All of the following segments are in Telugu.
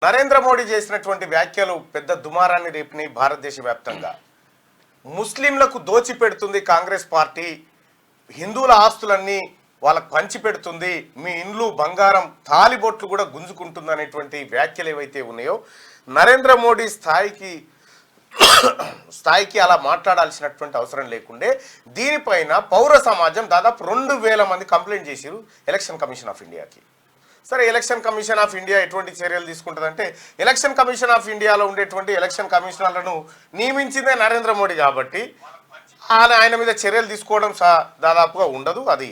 నరేంద్ర మోడీ చేసినటువంటి వ్యాఖ్యలు పెద్ద దుమారాన్ని రేపినాయి భారతదేశ వ్యాప్తంగా. ముస్లింలకు దోచిపెడుతుంది కాంగ్రెస్ పార్టీ, హిందువుల ఆస్తులన్నీ వాళ్ళకు పంచిపెడుతుంది, మీ ఇండ్లు బంగారం తాలిబొట్లు కూడా గుంజుకుంటుంది అనేటువంటి వ్యాఖ్యలు ఏవైతే ఉన్నాయో నరేంద్ర మోడీ స్థాయికి అలా మాట్లాడాల్సినటువంటి అవసరం లేకుండే దీనిపైన పౌర సమాజం దాదాపు 2000 మంది కంప్లైంట్ చేశారు ఎలక్షన్ కమిషన్ ఆఫ్ ఇండియాకి. సరే, ఎలక్షన్ కమిషన్ ఆఫ్ ఇండియా ఎటువంటి చర్యలు తీసుకుంటుందంటే, ఎలక్షన్ కమిషన్ ఆఫ్ ఇండియాలో ఉండేటువంటి ఎలక్షన్ కమిషనర్లను నియమించిందే నరేంద్ర మోడీ కాబట్టి ఆయన మీద చర్యలు తీసుకోవడం దాదాపుగా ఉండదు. అది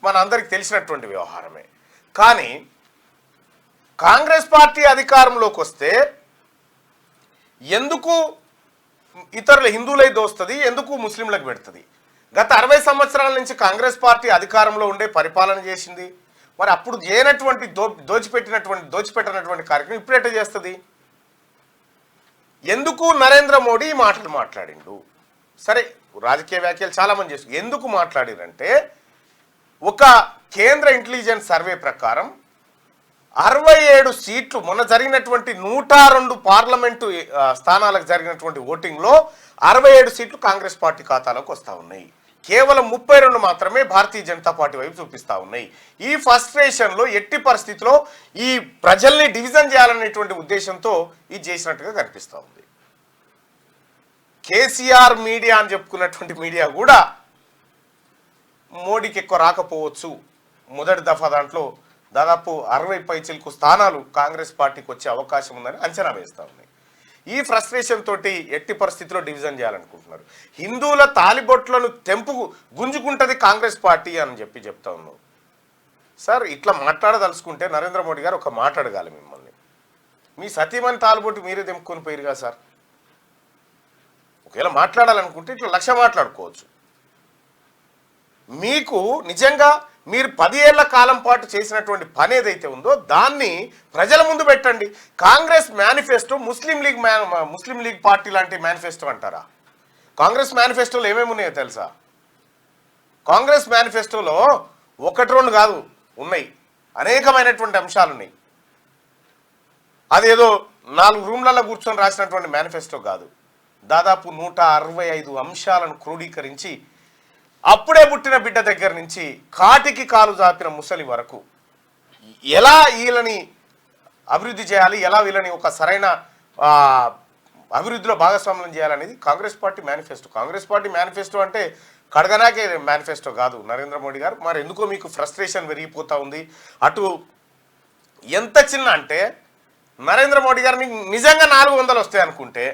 మన అందరికి తెలిసినటువంటి వ్యవహారమే. కానీ కాంగ్రెస్ పార్టీ అధికారంలోకి వస్తే ఎందుకు ఇతరుల హిందువులై దోస్తుంది, ఎందుకు ముస్లింలకు పెడుతుంది? గత 60 సంవత్సరాల నుంచి కాంగ్రెస్ పార్టీ అధికారంలో ఉండే పరిపాలన చేసింది. మరి అప్పుడు చేయనటువంటి దోచిపెట్టినటువంటి కార్యక్రమం ఇప్పుడు ఎట్లా చేస్తుంది? ఎందుకు నరేంద్ర మోడీ ఈ మాటలు మాట్లాడిండు? సరే, రాజకీయ వ్యాఖ్యలు చాలామంది చేస్తారు. ఎందుకు మాట్లాడిరంటే, ఒక కేంద్ర ఇంటెలిజెన్స్ సర్వే ప్రకారం 67 సీట్లు మొన్న జరిగినటువంటి 102 పార్లమెంటు స్థానాలకు జరిగినటువంటి ఓటింగ్లో 67 సీట్లు కాంగ్రెస్ పార్టీ ఖాతాలోకి వస్తూ ఉన్నాయి. కేవలం 32 మాత్రమే భారతీయ జనతా పార్టీ వైపు చూపిస్తూ ఉన్నాయి. ఈ ఫ్రస్ట్రేషన్లో ఎట్టి పరిస్థితిలో ఈ ప్రజల్ని డివిజన్ చేయాలనేటువంటి ఉద్దేశంతో ఇది చేసినట్టుగా కనిపిస్తూ ఉంది. కేసీఆర్ మీడియా అని చెప్పుకున్నటువంటి మీడియా కూడా మోడీకి ఎక్కువ రాకపోవచ్చు, మొదటి దఫా దాంట్లో దాదాపు 60 పైచిలకు స్థానాలు కాంగ్రెస్ పార్టీకి వచ్చే అవకాశం ఉందని అంచనా వేస్తూ ఉన్నాయి. ఈ ఫ్రస్ట్రేషన్ తోటి ఎట్టి పరిస్థితిలో డివిజన్ చేయాలనుకుంటున్నారు. హిందువుల తాలిబొట్లను గుంజుకుంటుంది కాంగ్రెస్ పార్టీ అని చెప్తా ఉన్నాం. సార్, ఇట్లా మాట్లాడదలుచుకుంటే నరేంద్ర మోడీ గారు ఒక మాట అడగాలి మిమ్మల్ని. మీ సతీమణి తాలిబొట్టు మీరే తెంపుకొని పోయిరుగా సార్. ఒకవేళ మాట్లాడాలనుకుంటే ఇట్లా 100 మాట్లాడుకోవచ్చు. మీకు నిజంగా మీరు 10 ఏళ్ల కాలం పాటు చేసినటువంటి పని ఏదైతే ఉందో దాన్ని ప్రజల ముందు పెట్టండి. కాంగ్రెస్ మేనిఫెస్టో ముస్లిం లీగ్ పార్టీ లాంటి మేనిఫెస్టో అంటారా? కాంగ్రెస్ మేనిఫెస్టోలో ఏమేమి ఉన్నాయో తెలుసా? కాంగ్రెస్ మేనిఫెస్టోలో 1-2 కాదు, ఉన్నాయి, అనేకమైనటువంటి అంశాలు ఉన్నాయి. అదేదో 4 రూమ్లలో కూర్చొని రాసినటువంటి మేనిఫెస్టో కాదు. దాదాపు 165 అంశాలను క్రోడీకరించి అప్పుడే పుట్టిన బిడ్డ దగ్గర నుంచి కాటికి కాలు జాపిన ముసలి వరకు ఎలా వీళ్ళని అభివృద్ధి చేయాలి, ఎలా వీళ్ళని ఒక సరైన అభివృద్ధిలో భాగస్వామ్యం చేయాలనేది Congress party manifesto. Congress party manifesto అంటే కడగనాకే మేనిఫెస్టో కాదు నరేంద్ర మోడీ గారు. మరి ఎందుకో మీకు ఫ్రస్ట్రేషన్ పెరిగిపోతూ ఉంది. అటు ఎంత చిన్న అంటే నరేంద్ర మోడీ గారిని నిజంగా 400 వస్తాయి అనుకుంటే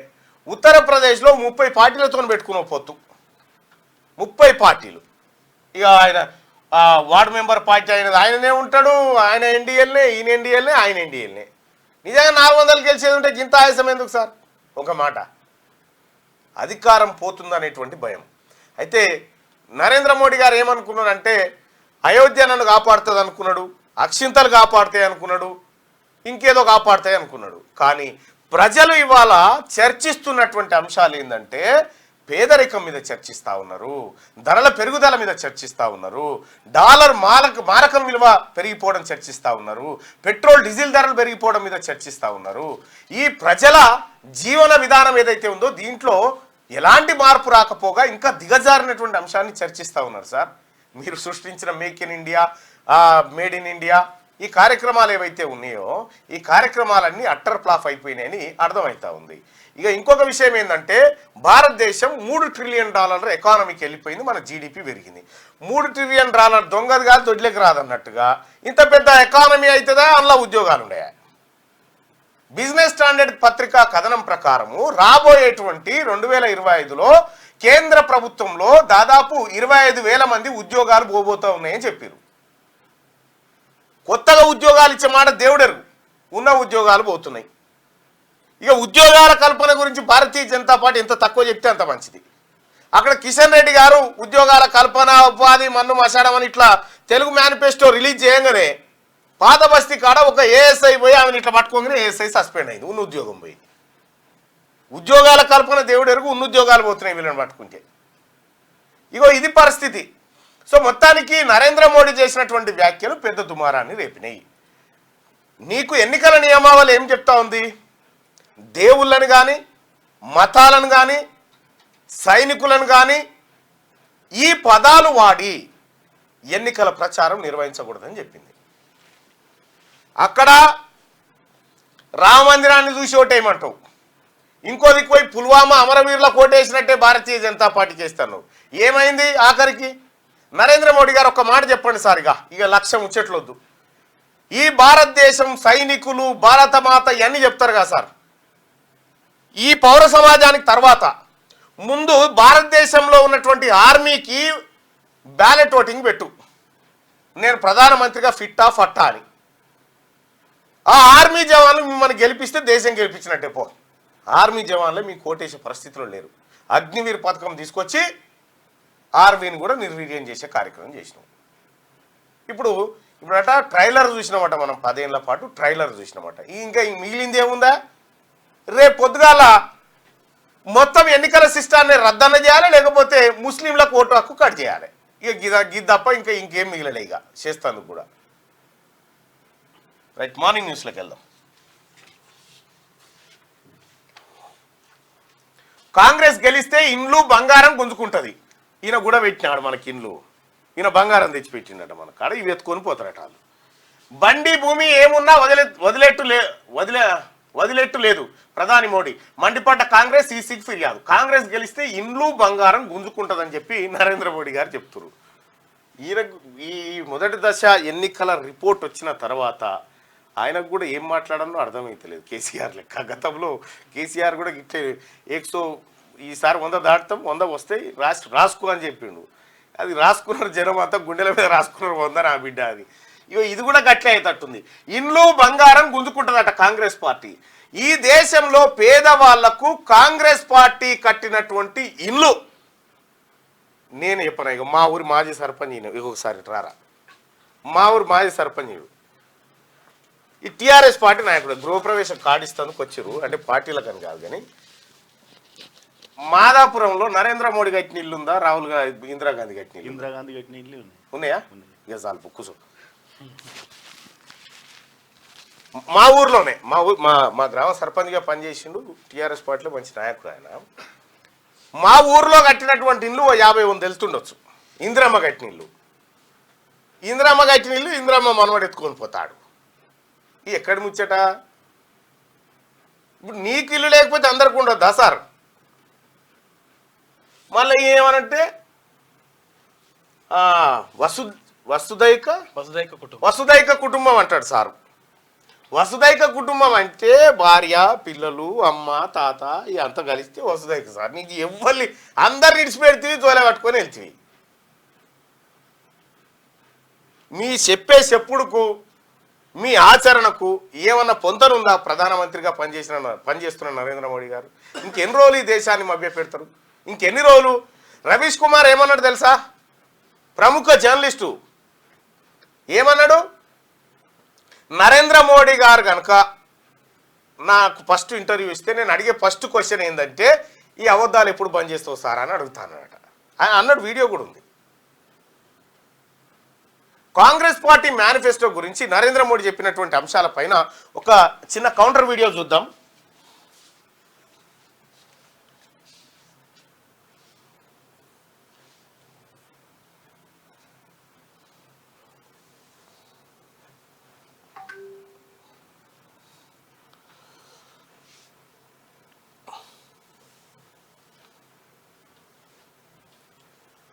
ఉత్తరప్రదేశ్లో 30 పార్టీలతో పెట్టుకుని పోతూ 30 పార్టీలు. ఇక ఆయన వార్డు మెంబర్ పార్టీ ఆయననే ఉంటాడు, ఆయన ఎన్డీఎల్నే, ఈయన ఎన్డీఎల్నే, ఆయన ఎన్డీఎల్నే. నిజంగా 400 గెలిచేది ఉంటే ఇంత ఆయాసం ఎందుకు సార్? ఒక మాట, అధికారం పోతుందనేటువంటి భయం. అయితే నరేంద్ర మోడీ గారు ఏమనుకున్నాడంటే, అయోధ్య నన్ను కాపాడుతుంది అనుకున్నాడు, అక్షింతలు కాపాడుతాయి అనుకున్నాడు, ఇంకేదో కాపాడుతాయి అనుకున్నాడు. కానీ ప్రజలు ఇవాళ చర్చిస్తున్నటువంటి అంశాలు ఏంటంటే, పేదరికం మీద చర్చిస్తూ ఉన్నారు, ధరల పెరుగుదల మీద చర్చిస్తూ ఉన్నారు, డాలర్ మారకం విలువ పెరిగిపోవడం చర్చిస్తూ ఉన్నారు, పెట్రోల్ డీజిల్ ధరలు పెరిగిపోవడం మీద చర్చిస్తూ ఉన్నారు. ఈ ప్రజల జీవన విధానం ఏదైతే ఉందో దీంట్లో ఎలాంటి మార్పు రాకపోగా ఇంకా దిగజారినటువంటి అంశాన్ని చర్చిస్తూ ఉన్నారు. సార్, మీరు సృష్టించిన make in India, made in India, ఈ కార్యక్రమాలు ఏవైతే ఉన్నాయో ఈ కార్యక్రమాలన్నీ అట్టర్ ఫ్లాప్ అయిపోయినాయని అర్థమవుతా ఉంది. ఇక ఇంకొక విషయం ఏంటంటే, భారతదేశం $3 ట్రిలియన్ ఎకానమీకి వెళ్ళిపోయింది, మన జీడిపి పెరిగింది. $3 ట్రిలియన్ దొంగది కాదు దొడ్లేకి రాదన్నట్టుగా ఇంత పెద్ద ఎకానమీ అవుతుందా? అందులో ఉద్యోగాలు ఉన్నాయా? బిజినెస్ స్టాండర్డ్ పత్రిక కథనం ప్రకారము రాబోయేటువంటి 2025లో కేంద్ర ప్రభుత్వంలో దాదాపు 25,000 మంది ఉద్యోగాలు పోబోతూ ఉన్నాయని చెప్పారు. కొత్తగా ఉద్యోగాలు ఇచ్చే మాట దేవుడెరు, ఉన్న ఉద్యోగాలు పోతున్నాయి. ఇక ఉద్యోగాల కల్పన గురించి భారతీయ జనతా పార్టీ ఎంత తక్కువ చెప్తే అంత మంచిది. అక్కడ కిషన్ రెడ్డి గారు ఉద్యోగాల కల్పన, ఉపాధి, మన్ను మసాడం అని ఇట్లా తెలుగు మేనిఫెస్టో రిలీజ్ చేయగానే పాత బస్తీ కాడ ఒక ఏఎస్ఐ పోయి ఆమెను ఇట్లా పట్టుకోగానే ఏఎస్ఐ సస్పెండ్ అయింది, ఉన్న ఉద్యోగం పోయి. ఉద్యోగాల కల్పన దేవుడు ఎరుగు, ఉన్న ఉద్యోగాలు పోతున్నాయి వీళ్ళని పట్టుకుంటే. ఇగో ఇది పరిస్థితి. సో మొత్తానికి నరేంద్ర మోడీ చేసినటువంటి వ్యాఖ్యలు పెద్ద దుమారాన్ని రేపినాయి. నీకు ఎన్నికల నియమావళి ఏం చెప్తా ఉంది? దేవుళ్ళని కానీ, మతాలను కానీ, సైనికులను కానీ ఈ పదాలు వాడి ఎన్నికల ప్రచారం నిర్వహించకూడదని చెప్పింది. అక్కడ రామ మందిరాన్ని చూసి ఓటేయమంటావు, ఇంకో దిక్కుపోయి పుల్వామా అమరవీరుల కోటేసినట్టే భారతీయ జనతా పార్టీ చేస్తాను. ఏమైంది ఆఖరికి? నరేంద్ర మోడీ గారు ఒక మాట చెప్పండి సార్, ఇక లక్ష్యం ముచ్చట్లొద్దు. ఈ భారతదేశం సైనికులు, భారతమాత ఇవన్నీ చెప్తారు కదా సార్. ఈ పౌర సమాజానికి తర్వాత ముందు భారతదేశంలో ఉన్నటువంటి ఆర్మీకి బ్యాలెట్ ఓటింగ్ పెట్టు, నేను ప్రధానమంత్రిగా ఫిట్టా ఫట్టా అని. ఆ ఆర్మీ జవాన్లు మిమ్మల్ని గెలిపిస్తే దేశం గెలిపించినట్టే. పో, ఆర్మీ జవాన్లే మీకు కోటేసే పరిస్థితిలో లేరు. అగ్నివీర్ పథకం తీసుకొచ్చి ఆర్మీని కూడా నిర్వీర్యం చేసే కార్యక్రమం చేసినాం. ఇప్పుడట ట్రైలర్ చూసినామట, మనం 10 ఏళ్ల పాటు ట్రైలర్ చూసినామట. ఇంకా మిగిలింది ఏముందా? రేపు పొద్దుగాల మొత్తం ఎన్నికల సిస్టాన్ని రద్దన్న చేయాలి, లేకపోతే ముస్లింలకు ఓటు హక్కు కట్ చేయాలి. ఇక తప్ప ఇంకేం మిగిలలే ఇక చేస్తాను కూడా. రైట్, మార్నింగ్ న్యూస్లోకి వెళ్దాం. కాంగ్రెస్ గెలిస్తే ఇండ్లు బంగారం గుంజుకుంటుంది. ఈయన కూడా పెట్టినాడు మనకి ఇండ్లు, ఈయన బంగారం తెచ్చిపెట్టిండట మన కాడ. ఇవి ఎత్తుకొని పోతారట వాళ్ళు. బండి భూమి ఏమున్నా వదిలేట్టు లేదు ప్రధాని మోడీ. మండిపడ్డ కాంగ్రెస్ ఈసీకి ఫిర్యాదు. కాంగ్రెస్ గెలిస్తే ఇండ్లు బంగారం గుంజుకుంటుందని చెప్పి నరేంద్ర మోడీ గారు చెప్తున్నారు. ఈ మొదటి దశ ఎన్నికల రిపోర్ట్ వచ్చిన తర్వాత ఆయనకు కూడా ఏం మాట్లాడాలో అర్థమైతలేదు. కేసీఆర్ లెక్క గతంలో కేసీఆర్ కూడా ఇట్టే 100 ఈసారి 100 దాటుతాం, 100 వస్తాయి రాసుకో అని చెప్పిండు. అది రాసుకున్నారు జనం అంతా, గుండెల మీద రాసుకున్నారు 100 నా బిడ్డ అని. ఇది కూడా గట్లే అయ్యేటట్టుంది. ఇండ్లు బంగారం గుంజుకుంటుందట కాంగ్రెస్ పార్టీ. ఈ దేశంలో పేదవాళ్లకు కాంగ్రెస్ పార్టీ కట్టినటువంటి ఇల్లు నేను చెప్పను. ఇక మా ఊరి మాజీ సర్పంచ్ ఒకసారి రారా, మా ఊరి మాజీ సర్పంచ్ ఈ టీఆర్ఎస్ పార్టీ నాయకుడు గృహప్రవేశం కాడిస్తానికి వచ్చారు. అంటే పార్టీలకని కాదు కానీ, మాదాపురంలో నరేంద్ర మోడీ కట్టిన ఇల్లు ఉందా, రాహుల్ గాంధీ ఇందిరాగాంధీ కట్టిన ఇల్లు ఉన్నాయా? ఇక చాలు కూర్చో. మా ఊర్లోనే మా గ్రామ సర్పంచ్గా పనిచేసిండు, టీఆర్ఎస్ పార్టీలో మంచి నాయకుడు ఆయన. మా ఊర్లో కట్టినటువంటి ఇల్లు 50 తెలుస్తుండొచ్చు. ఇందిరమ్మ కట్టిన ఇల్లు, ఇందిరమ్మ మనవాడు ఎత్తుకొని పోతాడు. ఎక్కడి ముచ్చట? ఇప్పుడు నీకు ఇల్లు లేకపోతే అందరికి ఉండొద్దా సార్? మళ్ళీ ఏమనంటే వసుదైక కుటుంబం అంటాడు సారు. వసుదైక కుటుంబం అంటే భార్య, పిల్లలు, అమ్మ, తాత ఇదంతా కలిస్తే వసుదైక సార్. నీకు ఎవ్వరి అందరు ఇడిచిపెడితే తోలే పట్టుకొని వెళ్తుంది. మీ చెప్పుడుకు, మీ ఆచరణకు ఏమన్నా పొంతనుందా? ప్రధానమంత్రిగా పనిచేస్తున్న నరేంద్ర మోడీ గారు ఇంకెన్ని రోజులు ఈ దేశాన్ని మభ్య పెడతారు? ఇంకెన్ని రోజులు? రవీష్ కుమార్ ఏమన్నాడు తెలుసా? ప్రముఖ జర్నలిస్టు ఏమన్నాడు? నరేంద్ర మోడీ గారు కనుక నాకు ఫస్ట్ ఇంటర్వ్యూ ఇస్తే నేను అడిగే ఫస్ట్ క్వశ్చన్ ఏంటంటే, ఈ అబద్ధాలు ఎప్పుడు బంద్ చేస్తావు సార్ అని అడుగుతానట. ఆయన అన్నాడు, వీడియో కూడా ఉంది. కాంగ్రెస్ పార్టీ మేనిఫెస్టో గురించి నరేంద్ర మోడీ చెప్పినటువంటి అంశాలపైన ఒక చిన్న కౌంటర్ వీడియో చూద్దాం.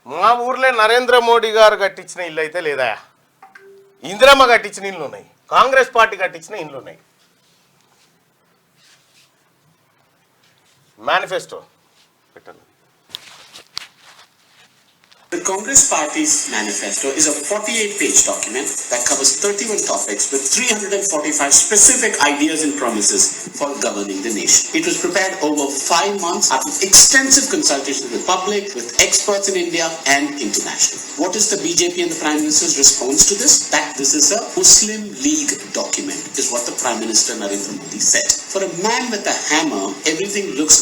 మా ఊర్లో నరేంద్ర మోడీ గారు కట్టించిన ఇల్లు అయితే లేదా? ఇందిరమ్మ కట్టించిన ఇల్లు ఉన్నాయి, కాంగ్రెస్ పార్టీ కట్టించిన ఇల్లు ఉన్నాయి. మేనిఫెస్టో పెట్టండి. The Congress Party's manifesto is a 48-page document that covers 31 topics with 345 specific ideas and promises for governing the nation. It was prepared over 5 months after extensive consultation with the public, with experts in India and international. What is the BJP and the Prime Minister's response to this? That this is a Muslim League document, is what the Prime Minister Narendra Modi said. For a man with a hammer, everything looks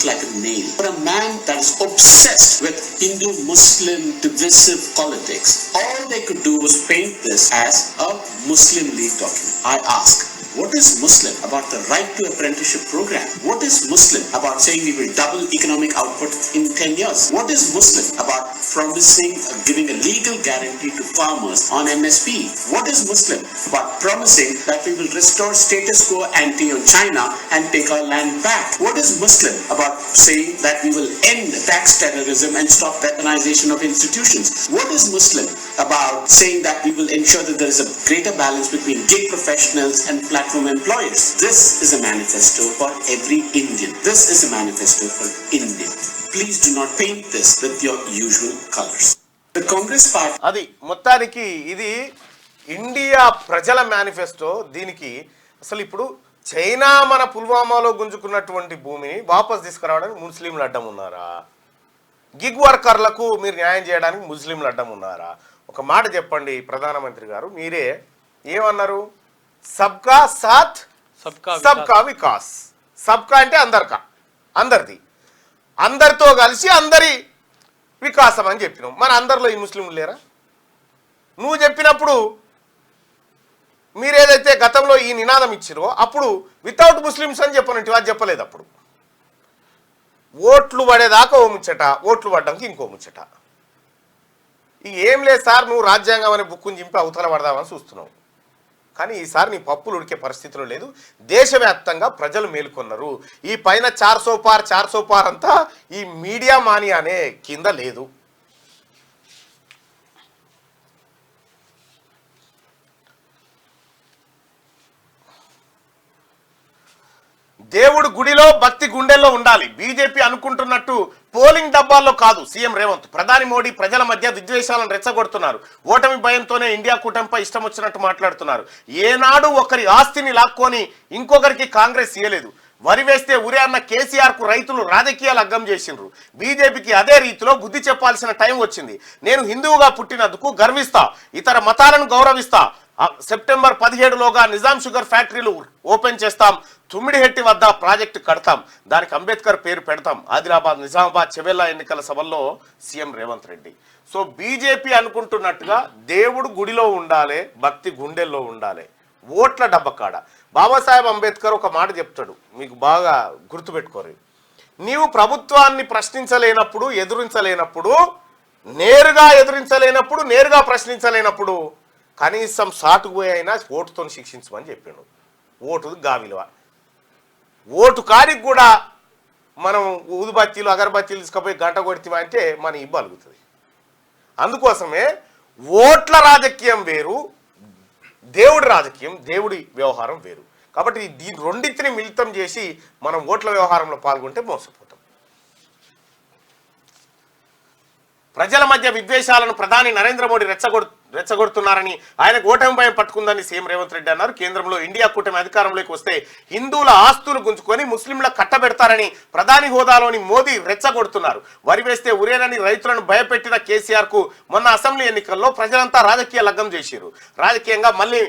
like a nail. For a man that is obsessed with Hindu-Muslim divisive politics. All they could do was paint this as a Muslim League document. I ask, what is Muslim about the right to apprenticeship program? What is Muslim about saying we will double economic output in 10 years? What is Muslim about promising giving a legal guarantee to farmers on MSP? What is Muslim about promising that we will restore status quo ante on China and take our land back? What is Muslim about saying that we will end tax terrorism and stop weaponization of institutions? What is Muslim about saying that we will ensure that there is a greater balance between gig professionals and platform employers? This is a manifesto for every Indian. This is a manifesto for India. Please do not paint this with your usual colors. The Congress Party అది మొత్తానికి ఇది ఇండియా ప్రజల మేనిఫెస్టో. దీనికి అసలు ఇప్పుడు చైనా మన పుల్వామాలో గుంజుకున్నటువంటి భూమిని వాపస్ తీసుకురావడానికి ముస్లింలు అడ్డం ఉన్నారా? గిగ్ వర్కర్లకు మీరు న్యాయం చేయడానికి ముస్లింలు అడ్డం ఉన్నారా? ఒక మాట చెప్పండి ప్రధానమంత్రి గారు, మీరే ఏమన్నారు? సబ్కా సాత్ సబ్కా వికాస్. సబ్కా అంటే అందరిది, అందరితో కలిసి అందరి వికాసం అని చెప్పినాం. మన అందరిలో ఈ ముస్లింలు లేరా? నువ్వు చెప్పినప్పుడు మీరేదైతే గతంలో ఈ నినాదం ఇచ్చిరో అప్పుడు వితౌట్ ముస్లిమ్స్ అని చెప్పనంటే అది చెప్పలేదు. అప్పుడు ఓట్లు పడేదాకా ఓ ముచ్చట, ఓట్లు పడ్డానికి ఇంకో ముచ్చట. ఏం లేదు సార్, నువ్వు రాజ్యాంగం అనే బుక్కుని చింపి అవతల పడదామని చూస్తున్నావు. కానీ ఈసారి నీ పప్పులు ఉడికే పరిస్థితిలో లేదు. దేశవ్యాప్తంగా ప్రజలు మేలుకొన్నారు. ఈ పైన 400 పార్ అంతా ఈ మీడియా మానియానే కింద లేదు. దేవుడు గుడిలో భక్తి గుండెల్లో ఉండాలి. బీజేపీ అనుకుంటున్నట్టు పోలింగ్ డబ్బాల్లో కాదు. సీఎం రేవంత్, ప్రధాని మోడీ ప్రజల మధ్య విద్వేషాలను రెచ్చగొడుతున్నారు. ఓటమి భయంతోనే ఇండియా కూటమిపై ఇష్టం వచ్చినట్టు మాట్లాడుతున్నారు. ఏనాడు ఒకరి ఆస్తిని లాక్కొని ఇంకొకరికి కాంగ్రెస్ ఇయ్యలేదు. వరి వేస్తే ఉరే అన్న కేసీఆర్ కు రైతులు రాజకీయ లగ్గం చేసిండ్రు. బీజేపీకి అదే రీతిలో బుద్ధి చెప్పాల్సిన టైం వచ్చింది. నేను హిందువుగా పుట్టినందుకు గర్విస్తా, ఇతర మతాలను గౌరవిస్తా. సెప్టెంబర్ 17లోగా నిజాం షుగర్ ఫ్యాక్టరీలు ఓపెన్ చేస్తాం. తుమ్మిడిహెట్టి వద్ద ప్రాజెక్టు కడతాం. దానికి అంబేద్కర్ పేరు పెడతాం. ఆదిలాబాద్, నిజామాబాద్, చెవెల్లా ఎన్నికల సభల్లో CM Revanth Reddy. So BJP అనుకుంటున్నట్టుగా దేవుడు గుడిలో ఉండాలి, భక్తి గుండెల్లో ఉండాలి. ఓట్ల డబ్బకాడ బాబాసాహెబ్ అంబేద్కర్ ఒక మాట చెప్తాడు, మీకు బాగా గుర్తుపెట్టుకోరు. నీవు ప్రభుత్వాన్ని ప్రశ్నించలేనప్పుడు, ఎదురించలేనప్పుడు, నేరుగా ఎదురించలేనప్పుడు, నేరుగా ప్రశ్నించలేనప్పుడు కనీసం సాటుకు పోయి అయినా ఓటుతో శిక్షించమని చెప్పాడు. ఓటు గావిలువ. ఓటు కాడికి కూడా మనం ఊదుబత్తీలు అగరబత్తీలు తీసుకుపోయి గంట కొడితే అంటే మన ఇబ్బంది కలుగుతుంది. అందుకోసమే ఓట్ల రాజకీయం వేరు, దేవుడి రాజకీయం, దేవుడి వ్యవహారం వేరు. కాబట్టి దీని రెండింటిని మిళితం చేసి మనం ఓట్ల వ్యవహారంలో పాల్గొంటే మోసపోతాం. ప్రజల మధ్య విద్వేషాలను ప్రధాని నరేంద్ర మోడీ రెచ్చగొడుతున్నారని, ఆయనకు ఓటమి భయం పట్టుకుందని సీఎం రేవంత్ రెడ్డి అన్నారు. కేంద్రంలో ఇండియా కూటమి అధికారంలోకి వస్తే హిందువుల ఆస్తులు గుంజుకొని ముస్లింలకు కట్టబెడతారని ప్రధాని హోదాలోని మోదీ రెచ్చగొడుతున్నారు. వరి వేస్తే ఉరేనని రైతులను భయపెట్టిన కేసీఆర్ కు మొన్న అసెంబ్లీ ఎన్నికల్లో ప్రజలంతా రాజకీయ లగ్గం చేశారు. రాజకీయంగా మళ్ళీ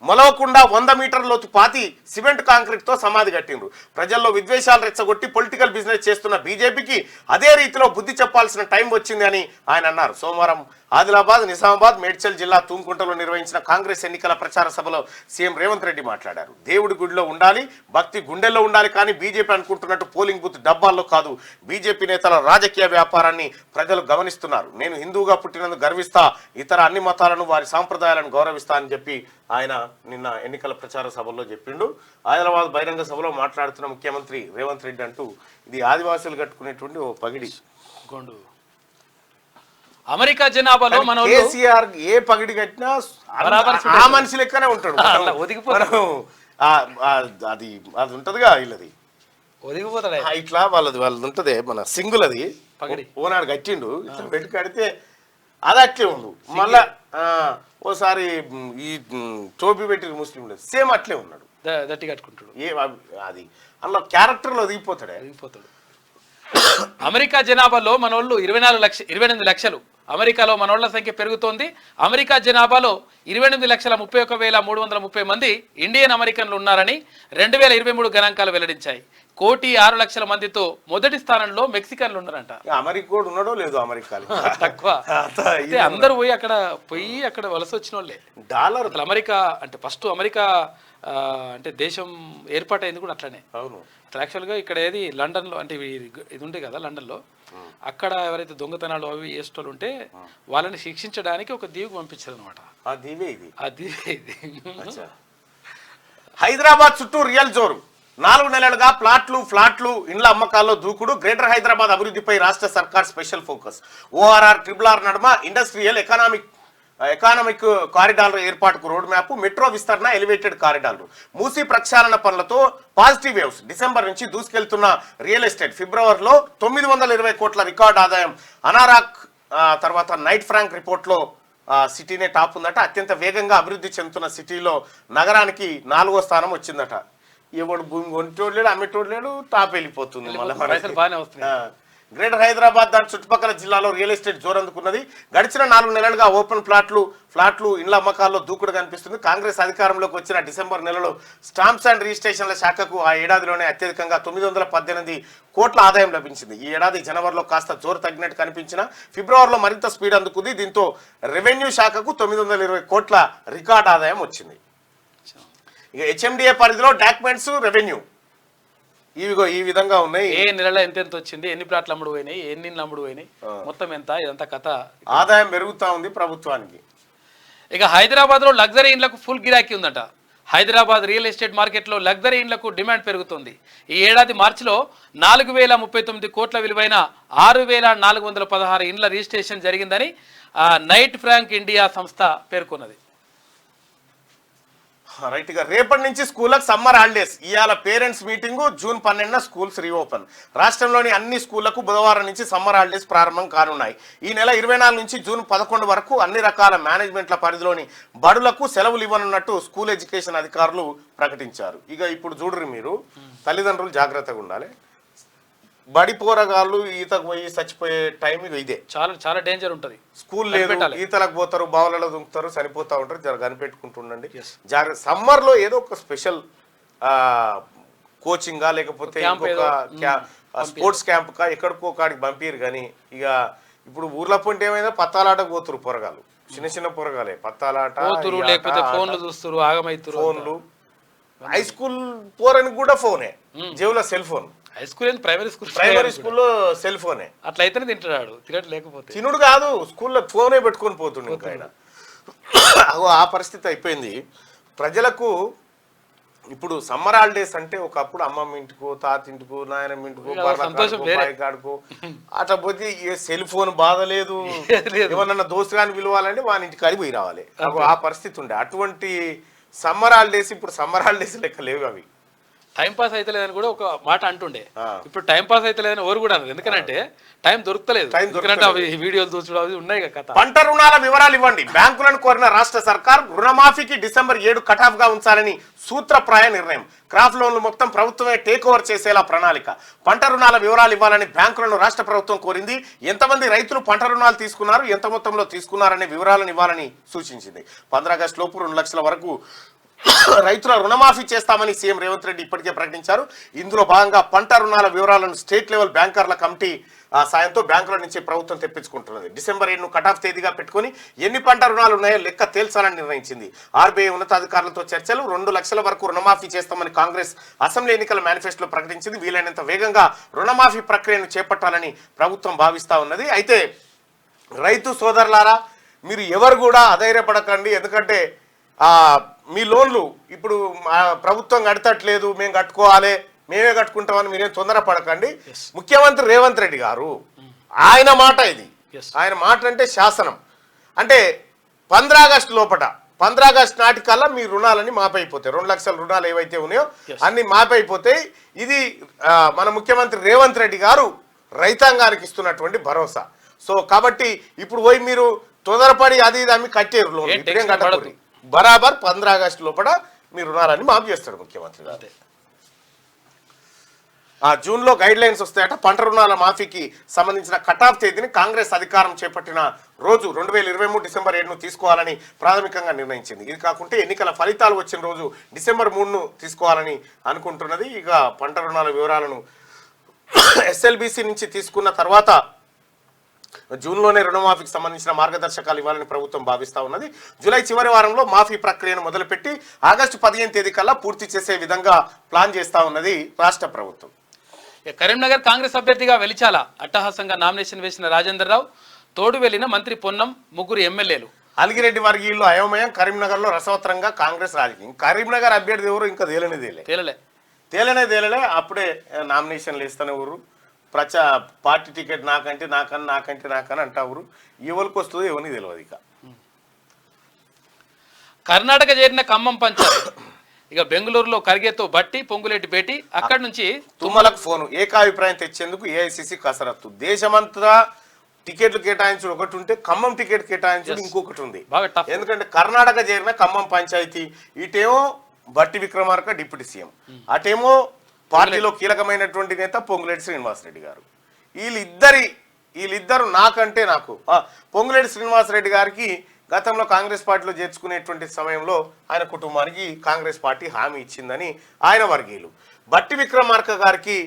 మొలవకుండా 100 మీటర్ల లోతు పాతి సిమెంట్ కాంక్రీట్ తో సమాధి కట్టిండ్రు. ప్రజల్లో విద్వేషాలు రెచ్చగొట్టి పొలిటికల్ బిజినెస్ చేస్తున్న బీజేపీకి అదే రీతిలో బుద్ధి చెప్పాల్సిన టైం వచ్చింది అని ఆయన అన్నారు. సోమవారం ఆదిలాబాద్, నిజామాబాద్, మేడ్చల్ జిల్లా తూంకుంటలో నిర్వహించిన కాంగ్రెస్ ఎన్నికల ప్రచార సభలో సీఎం రేవంత్ రెడ్డి మాట్లాడారు. దేవుడి గుడిలో ఉండాలి, భక్తి గుండెల్లో ఉండాలి, కానీ బీజేపీ అనుకుంటున్నట్టు పోలింగ్ బూత్ డబ్బాల్లో కాదు. బీజేపీ నేతల రాజకీయ వ్యాపారాన్ని ప్రజలు గమనిస్తున్నారు. నేను హిందువుగా పుట్టినందుకు గర్విస్తా, ఇతర అన్ని మతాలను, వారి సాంప్రదాయాలను గౌరవిస్తా అని చెప్పి ఆయన నిన్న ఎన్నికల ప్రచార సభల్లో చెప్పిండు. ఆదిలాబాద్ బహిరంగ సభలో మాట్లాడుతున్న ముఖ్యమంత్రి రేవంత్ రెడ్డి అంటూ ఇది ఆదివాసులు కట్టుకునేటువంటి ఓ పగిడి గొండు. అమెరికా జనాభాలో మన కేసీఆర్ ఏ పగిడి కట్టినా ఆ మనిషి లెక్కనే ఉంటాడు. అది అది ఉంటదిగా వీళ్ళది ఒదిగిపోతాడు ఇట్లా వాళ్ళది ఉంటదే మన సింగుల్ అది ఓనాడు కట్టిండు, ఇట్లా పెట్టి కడితే అది అట్లే ఉండు. మళ్ళా ఓసారి ఈ టోపీ పెట్టి ముస్లింలు సేమ్ అట్లే ఉన్నాడు, దట్టి కట్టుకుంటాడు. అది అందులో క్యారెక్టర్లో దిగిపోతాడు. అమెరికా జనాభాలో మన వాళ్ళు 28 లక్షలు అమెరికాలో మనోళ్ల సంఖ్య పెరుగుతోంది. అమెరికా జనాభాలో 28,31,330 మంది ఇండియన్ అమెరికన్లు ఉన్నారని 2023 గణాంకాలు వెల్లడించాయి. 1,06,00,000 మందితో మొదటి స్థానంలో మెక్సికన్లు ఉన్నారంట. అమెరికా కూడా ఉన్నాడో లేదో అమెరికా తక్కువ. అందరూ పోయి అక్కడ వలస వచ్చిన వాళ్ళే. డాలర్ అసలు అమెరికా అంటే ఫస్ట్ అమెరికా అంటే దేశం ఏర్పాటైంది కూడా అట్లనే. అవును. యాక్చువల్గా ఇక్కడ ఏది లండన్లో అంటే ఇది ఉండే కదా లండన్లో, అక్కడ ఎవరైతే దొంగతనాలు అవి చేసేటోళ్ళు ఉంటే వాళ్ళని శిక్షించడానికి ఒక దీవికి పంపించారు అనమాట. ఆ దీవే ఇది. ఇది హైదరాబాద్ చుట్టూ రియల్ జోరు. 4 నెలలుగా ఫ్లాట్లు ఇండ్ల అమ్మకాల్లో దూకుడు. గ్రేటర్ హైదరాబాద్ అభివృద్ధిపై రాష్ట్ర సర్కార్ స్పెషల్ ఫోకస్. ORR, RRR నడుమ ఇండస్ట్రియల్ ఎకానమిక్ కారిడార్ల ఏర్పాటుకు రోడ్ మ్యాప్. మెట్రో విస్తరణ, ఎలివేటెడ్ కారిడార్లు. మూసీ ప్రక్షాళన పనులతో పాజిటివ్ వేవ్స్. డిసెంబర్ నుంచి దూసుకెళ్తున్న రియల్ ఎస్టేట్. ఫిబ్రవరిలో 920 కోట్ల రికార్డ్ ఆదాయం. అనారాక్ తర్వాత నైట్ ఫ్రాంక్ రిపోర్ట్లో సిటీనే టాప్ ఉందట. అత్యంత వేగంగా అభివృద్ధి చెందుతున్న సిటీలో నగరానికి 4వ స్థానం వచ్చిందట. ఎవడు భూమి కొనిటోడు లేడు, అమ్మేటోడు లేడు, టాప్ వెళ్ళిపోతుంది. బాగానే వస్తున్నాయి. గ్రేటర్ హైదరాబాద్ దాని చుట్టుపక్కల జిల్లాలో రియల్ ఎస్టేట్ జోరందుకున్నది. గడిచిన 4 నెలలుగా ఓపెన్ ఫ్లాట్లు ఇండ్ల అమ్మకాల్లో దూకుడు కనిపిస్తుంది. కాంగ్రెస్ అధికారంలోకి వచ్చిన డిసెంబర్ నెలలో స్టాంప్స్ అండ్ రిజిస్ట్రేషన్ల శాఖకు ఆ ఏడాదిలోనే అత్యధికంగా 918 కోట్ల ఆదాయం లభించింది. ఈ ఏడాది జనవరిలో కాస్త జోరు తగ్గినట్టు కనిపించిన ఫిబ్రవరిలో మరింత స్పీడ్ అందుకుంది. దీంతో రెవెన్యూ శాఖకు 920 కోట్ల రికార్డ్ ఆదాయం వచ్చింది. ఇక HMDA పరిధిలో డాక్యుమెంట్స్, రెవెన్యూ ఇవిగో ఈ విధంగా ఉన్నాయి. ఏ నెలలో ఎంత వచ్చింది, ఎన్ని ప్లాట్లు అమ్ముడు పోయినాయి, ఎన్ని అమ్ముడు పోయినాయి, మొత్తం ఎంత, ఇదంతా కథ. ఆదాయం పెరుగుతా ఉంది ప్రభుత్వానికి. ఇక హైదరాబాద్లో లగ్జరీ ఇండ్లకు ఫుల్ గిరాకీ ఉందట. హైదరాబాద్ రియల్ ఎస్టేట్ మార్కెట్లో లగ్జరీ ఇండ్లకు డిమాండ్ పెరుగుతుంది. ఈ ఏడాది మార్చిలో 4,039 కోట్ల విలువైన 6,416 ఇండ్ల రిజిస్ట్రేషన్ జరిగిందని నైట్ ఫ్రాంక్ ఇండియా సంస్థ పేర్కొన్నది. రైట్. గా రేపటి నుంచి స్కూళ్ళకు సమ్మర్ హాలిడేస్. ఇవాళ పేరెంట్స్ మీటింగు. జూన్ 12న స్కూల్స్ రీఓపెన్. రాష్ట్రంలోని అన్ని స్కూళ్లకు బుధవారం నుంచి సమ్మర్ హాలిడేస్ ప్రారంభం కానున్నాయి. ఈ నెల 24 నుంచి జూన్ 11 వరకు అన్ని రకాల మేనేజ్మెంట్ల పరిధిలోని బడులకు సెలవులు ఇవ్వనున్నట్టు స్కూల్ ఎడ్యుకేషన్ అధికారులు ప్రకటించారు. ఇక ఇప్పుడు చూడరు మీరు, తల్లిదండ్రులు జాగ్రత్తగా ఉండాలి. బడి పోరగాళ్ళు ఈతకు పోయి చచ్చిపోయే టైం ఇదే. చాలా డేంజర్ ఉంటుంది. స్కూల్ లేదు, ఈతలకు పోతారు, బావులలో దుంకుతారు, చనిపోతా ఉంటారు. జర కనిపెట్టుకుంటుండండి. జాగ్రత్త. సమ్మర్లో ఏదో ఒక స్పెషల్ కోచింగా లేకపోతే స్పోర్ట్స్ క్యాంప్కా ఎక్కడికో కాడికి పంపిరు. కానీ ఇక ఇప్పుడు ఊర్ల పొంటి ఏమైనా పత్తాలాటకు పోతురు పొరగాలు. చిన్న పొరగాలే పత్తాలాట, లేకపోతే ఫోన్లు చూస్తారు, ఆగమైతురు. ఫోన్లు. హై స్కూల్ పోరనికి కూడా ఫోనే, జేబులో cell phone. High school primary స్కూల్లో సెల్ ఫోనే. అట్లయితేనే తింటాడు, తినట్టు లేకపోతే తినుడు కాదు, స్కూల్లో ఫోనే పెట్టుకొని పోతుండే. ఇంకా ఆయన ఆ పరిస్థితి అయిపోయింది ప్రజలకు. ఇప్పుడు సమ్మర్ హాలిడేస్ అంటే ఒకప్పుడు అమ్మమ్మ ఇంటికో, తాతింటికో, నాయనమ్మ ఇంటికో, బాయికాడుకో అట్లా పోతే సెల్ ఫోన్ బాధ లేదు. ఏమన్నా దోస్తు కానీ పిలవాలంటే వాని ఇంటికి అడిగి పోయి రావాలి. ఆ పరిస్థితి ఉండే. అటువంటి సమ్మర్ హాలిడేస్ ఇప్పుడు సమ్మర్ హాలిడేస్ లెక్క లేవు. అవి టైం పాస్ అయితే లేదని కూడా ఒక మాట అంటుండే. ఇప్పుడు టైం పాస్ అయితే లేదని ఎవరు కూడా అన్నారు. ఎందుకంటే టైం దొరుకుతలేదు. వీడియోలు చూసడం అవి ఉన్నాయి కదా. పంట రుణాల వివరాలు ఇవ్వండి. బ్యాంకులను కోరిన రాష్ట్ర సర్కార్ రుణమాఫీకి డిసెంబర్ 7 కటాఫ్ గా ఉంచాలని సూత్రప్రాయ నిర్ణయం. క్రాప్ లోన్లు మొత్తం ప్రభుత్వమే టేక్ ఓవర్ చేసేలా ప్రణాళిక. పంట రుణాల వివరాలు ఇవ్వాలని బ్యాంకులను రాష్ట్ర ప్రభుత్వం కోరింది. ఎంతమంది రైతులు పంట రుణాలు తీసుకున్నారు, ఎంత మొత్తంలో తీసుకున్నారనే వివరాలను ఇవ్వాలని సూచించింది. 15 ఆగస్టు లోపు 2 లక్షల వరకు రైతుల రుణమాఫీ చేస్తామని సీఎం రేవంత్ రెడ్డి ఇప్పటికే ప్రకటించారు. ఇందులో భాగంగా పంట రుణాల వివరాలను స్టేట్ లెవెల్ బ్యాంకర్ల కమిటీ సాయంతో బ్యాంకుల నుంచి ప్రభుత్వం తెప్పించుకుంటున్నది. డిసెంబర్ 7ను కటాఫ్ తేదీగా పెట్టుకుని ఎన్ని పంట రుణాలు ఉన్నాయో లెక్క తేల్చాలని నిర్ణయించింది. ఆర్బీఐ ఉన్నతాధికారులతో చర్చలు. 2 లక్షల వరకు రుణమాఫీ చేస్తామని కాంగ్రెస్ అసెంబ్లీ ఎన్నికల మేనిఫెస్టోలో ప్రకటించింది. వీలైనంత వేగంగా రుణమాఫీ ప్రక్రియను చేపట్టాలని ప్రభుత్వం భావిస్తా ఉన్నది. అయితే రైతు సోదరులారా, మీరు ఎవరు కూడా అధైర్యపడకండి. ఎందుకంటే మీ లోన్లు ఇప్పుడు ప్రభుత్వం కడతట్లేదు, మేము కట్టుకోవాలి, మేమే కట్టుకుంటామని మీరేం తొందరపడకండి. ముఖ్యమంత్రి రేవంత్ రెడ్డి గారు ఆయన మాట ఇది. ఆయన మాట అంటే శాసనం. అంటే 15 ఆగస్టు లోపల 15 ఆగస్టు నాటికల్లా మీ రుణాలని మాపైపోతాయి. 2 లక్షల రుణాలు ఏవైతే ఉన్నాయో అన్ని మాపైపోతాయి. ఇది మన ముఖ్యమంత్రి రేవంత్ రెడ్డి గారు రైతాంగానికి ఇస్తున్నటువంటి భరోసా. సో కాబట్టి ఇప్పుడు పోయి మీరు తొందరపడి అది ఇది అమ్మి కట్టేరు లోన్. ఇప్పుడేం కట్టకూడదు. బరాబర్ 15 ఆగస్టు లోపల మీ రుణాలని మాఫీ చేస్తాడు ముఖ్యమంత్రి గారు. జూన్లో గైడ్ లైన్స్ వస్తాయట. పంట రుణాల మాఫీకి సంబంధించిన కటాఫ్ తేదీని కాంగ్రెస్ అధికారం చేపట్టిన రోజు 2023 డిసెంబర్ 7ను తీసుకోవాలని ప్రాథమికంగా నిర్ణయించింది. ఇది కాకుంటే ఎన్నికల ఫలితాలు వచ్చిన రోజు డిసెంబర్ 3ను తీసుకోవాలని అనుకుంటున్నది. ఇక పంట రుణాల వివరాలను ఎస్ఎల్బిసి నుంచి తీసుకున్న తర్వాత జూన్లోనే రుణమాఫీకి సంబంధించిన మార్గదర్శకాలు ఇవ్వాలని ప్రభుత్వం భావిస్తూ ఉన్నది. జూలై చివరి వారంలో మాఫీ ప్రక్రియను మొదలుపెట్టి ఆగస్టు 15 తేదీ కల్లా పూర్తి చేసే విధంగా ప్లాన్ చేస్తూ ఉన్నది రాష్ట్ర ప్రభుత్వం. కరీంనగర్ కాంగ్రెస్ అభ్యర్థిగా వెలిచాల అట్టహాసంగా నామినేషన్ వేసిన రాజేందర్ రావు, తోడు వెళ్లిన మంత్రి పొన్నం, 3 ఎమ్మెల్యేలు. అలిగిరెడ్డి వర్గీయుల్లో అయోమయం, కరీంనగర్లో రసవత్తరంగా కాంగ్రెస్ రాజకీయం. కరీంనగర్ అభ్యర్థి ఎవరు ఇంకా తేలనే అప్పుడే నామినేషన్లు ఇస్తూనే ఊరు పార్టీ టికెట్ నాకంటే అంటారు. ఎవరికి వస్తుందో ఎవరికి తెలియదు. ఇక కర్ణాటక చేరిన ఖమ్మం పంచాయత్ ఇక బెంగళూరులో ఖర్గేతో బట్టి పొంగులేటి భేటీ, అక్కడి నుంచి తుమ్మలకు ఫోను. ఏకాభిప్రాయం తెచ్చేందుకు ఏఐసిసి కసరత్తు. దేశమంతా టికెట్లు కేటాయించడం ఒకటి ఉంటే ఖమ్మం టికెట్ కేటాయించడం ఇంకొకటి ఉంది. ఎందుకంటే కర్ణాటక చేరిన ఖమ్మం పంచాయతీ ఇటేమో బట్టి విక్రమార్క డిప్యూటీ సీఎం, అటేమో పార్టీలో కీలకమైనటువంటి నేత పొంగులేటి శ్రీనివాసరెడ్డి గారు. వీళ్ళిద్దరు నాకంటే నాకు పొంగులేటి శ్రీనివాసరెడ్డి గారికి గతంలో కాంగ్రెస్ పార్టీలో చేర్చుకునేటువంటి సమయంలో ఆయన కుటుంబానికి కాంగ్రెస్ పార్టీ హామీ ఇచ్చిందని ఆయన వర్గీయులు. బట్టి విక్రమార్క గారికి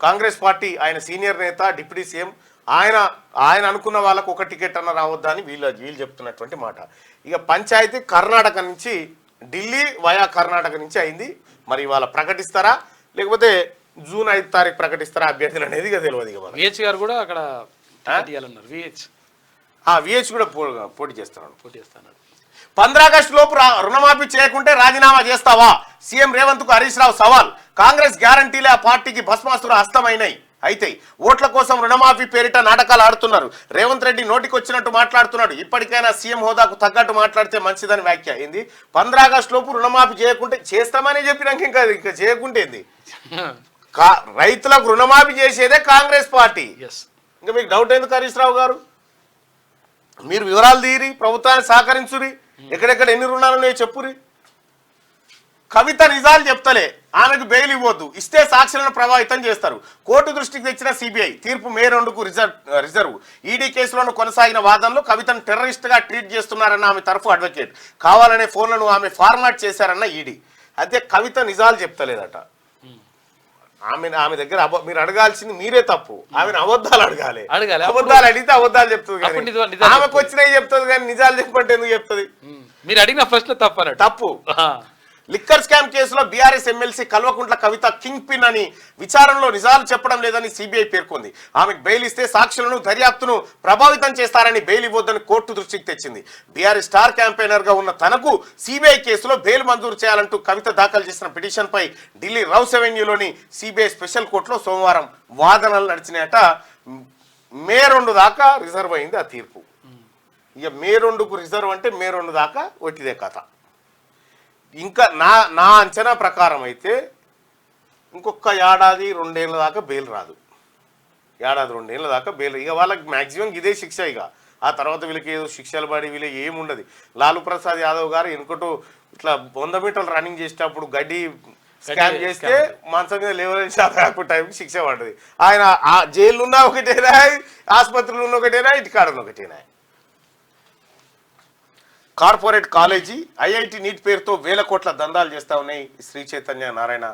కాంగ్రెస్ పార్టీ ఆయన సీనియర్ నేత డిప్యూటీ సీఎం, ఆయన అనుకున్న వాళ్ళకు ఒక టికెట్ అన్న రావద్దని వీళ్ళు చెప్తున్నటువంటి మాట. ఇక పంచాయతీ కర్ణాటక నుంచి ఢిల్లీ వయా కర్ణాటక నుంచి అయింది. మరి ఇవాళ ప్రకటిస్తారా లేకపోతే జూన్ 5 తారీఖు ప్రకటిస్తారా అభ్యర్థులు అనేది ఇక తెలియదు. ఇక విహెచ్ గారు కూడా అక్కడ విహెచ్ కూడా పోటీ చేస్తున్నాడు. 15 ఆగస్టు లోపు రుణమాఫీ చేయకుంటే రాజీనామా చేస్తావా? సీఎం రేవంత్ కు హరీష్ రావు సవాల్. కాంగ్రెస్ గ్యారంటీలే ఆ పార్టీకి భస్మాసుర హస్తమైనాయి. అయితే ఓట్ల కోసం రుణమాఫీ పేరిట నాటకాలు ఆడుతున్నారు. రేవంత్ రెడ్డి నోటికి వచ్చినట్టు మాట్లాడుతున్నాడు. ఇప్పటికైనా సీఎం హోదాకు తగ్గట్టు మాట్లాడితే మంచిదని వ్యాఖ్య అయింది. 15 ఆగస్టు లోపు రుణమాఫీ చేయకుంటే చేస్తామని చెప్పినాక ఇంకా చేయకుంటే రైతులకు రుణమాఫీ చేసేదే కాంగ్రెస్ పార్టీ. ఇంకా మీకు డౌట్ ఎందుకు హరీష్ రావు గారు? మీరు వివరాలు తీరి ప్రభుత్వాన్ని సహకరించురి. ఎక్కడెక్కడ ఎన్ని రుణాలు ఉన్నాయో చెప్పురి. కవిత నిజాలు చెప్తలే, ఆమెకు బెయిల్ ఇవ్వద్దు, ఇస్తే సాక్షులను ప్రభావితం చేస్తారు. కోర్టు దృష్టికి తెచ్చిన సిబిఐ తీర్పు మే 2కు రిజర్వ్. ఈడీ కేసులను కొనసాగిన వాదనలో కవితను టెర్రరిస్ట్గా ట్రీట్ చేస్తున్నారన్న ఆమె తరఫు అడ్వకేట్. కావాలనే ఫోన్లను ఆమె ఫార్మాట్ చేశారన్న ఈడీ. అదే కవిత నిజాలు చెప్తలేదట. ఆమె దగ్గర మీరు అడగాల్సింది మీరే తప్పు. ఆమెను అబద్ధాలు అడగాలి. అబద్ధాలు అడిగితే అబద్ధాలు చెప్తుంది, ఆమెకు వచ్చినాయి చెప్తుంది, కానీ నిజాలు చెప్పంటే ఎందుకు చెప్తుంది? మీరు అడిగిన ప్రశ్న తప్పు. లిక్కర్ స్కామ్ కేసులో BRS MLC Kalvakuntla Kavitha king pin అని విచారణలో నిజాలు చెప్పడం లేదని సిబిఐ పేర్కొంది. ఆమెకు బెయిల్ ఇస్తే సాక్షులను దర్యాప్తును ప్రభావితం చేస్తారని బెయిల్ ఇవ్వొద్దని కోర్టు దృష్టికి తెచ్చింది. బీఆర్ఎస్ స్టార్ క్యాంపెయినర్ గా ఉన్న తనకు సిబిఐ కేసులో బెయిల్ మంజూరు చేయాలంటూ కవిత దాఖలు చేసిన పిటిషన్ పై ఢిల్లీ రౌస్ అవెన్యూలోని సిబిఐ స్పెషల్ కోర్టులో సోమవారం వాదనలు నడిచినాయట. మే 2 దాకా రిజర్వ్ అయింది ఆ తీర్పు. ఇక మే 2కు రిజర్వ్ అంటే మే 2 దాకా ఒట్టిదే కథ. ఇంకా నా అంచనా ప్రకారం అయితే ఇంకొక ఏడాది 2 ఏళ్ళ దాకా బెయిల్ రాదు. ఏడాది 2 ఏళ్ళ దాకా బెయిల్. ఇక వాళ్ళకి మ్యాక్సిమం ఇదే శిక్ష. ఇక ఆ తర్వాత వీళ్ళకి ఏదో శిక్షలు పడి వీళ్ళ ఏముండదు. లాలూ ప్రసాద్ యాదవ్ గారు ఎనుకటో ఇట్లా 100 మీటర్లు రన్నింగ్ చేసేటప్పుడు గడ్డి స్కామ్ చేస్తే మంచం మీద లేవలేని శాతం టైంకి శిక్ష పడ్డది. ఆయన జైలు ఉన్న ఒకటేనా, ఆసుపత్రులు ఉన్న ఒకటేనా, ఇంటికాడ ఉన్న ఒకటేనా. కార్పొరేట్ కాలేజీ ఐఐటి నీట్ పేరుతో వేల కోట్ల దందాలు చేస్తా ఉన్నాయి శ్రీ చైతన్య నారాయణ.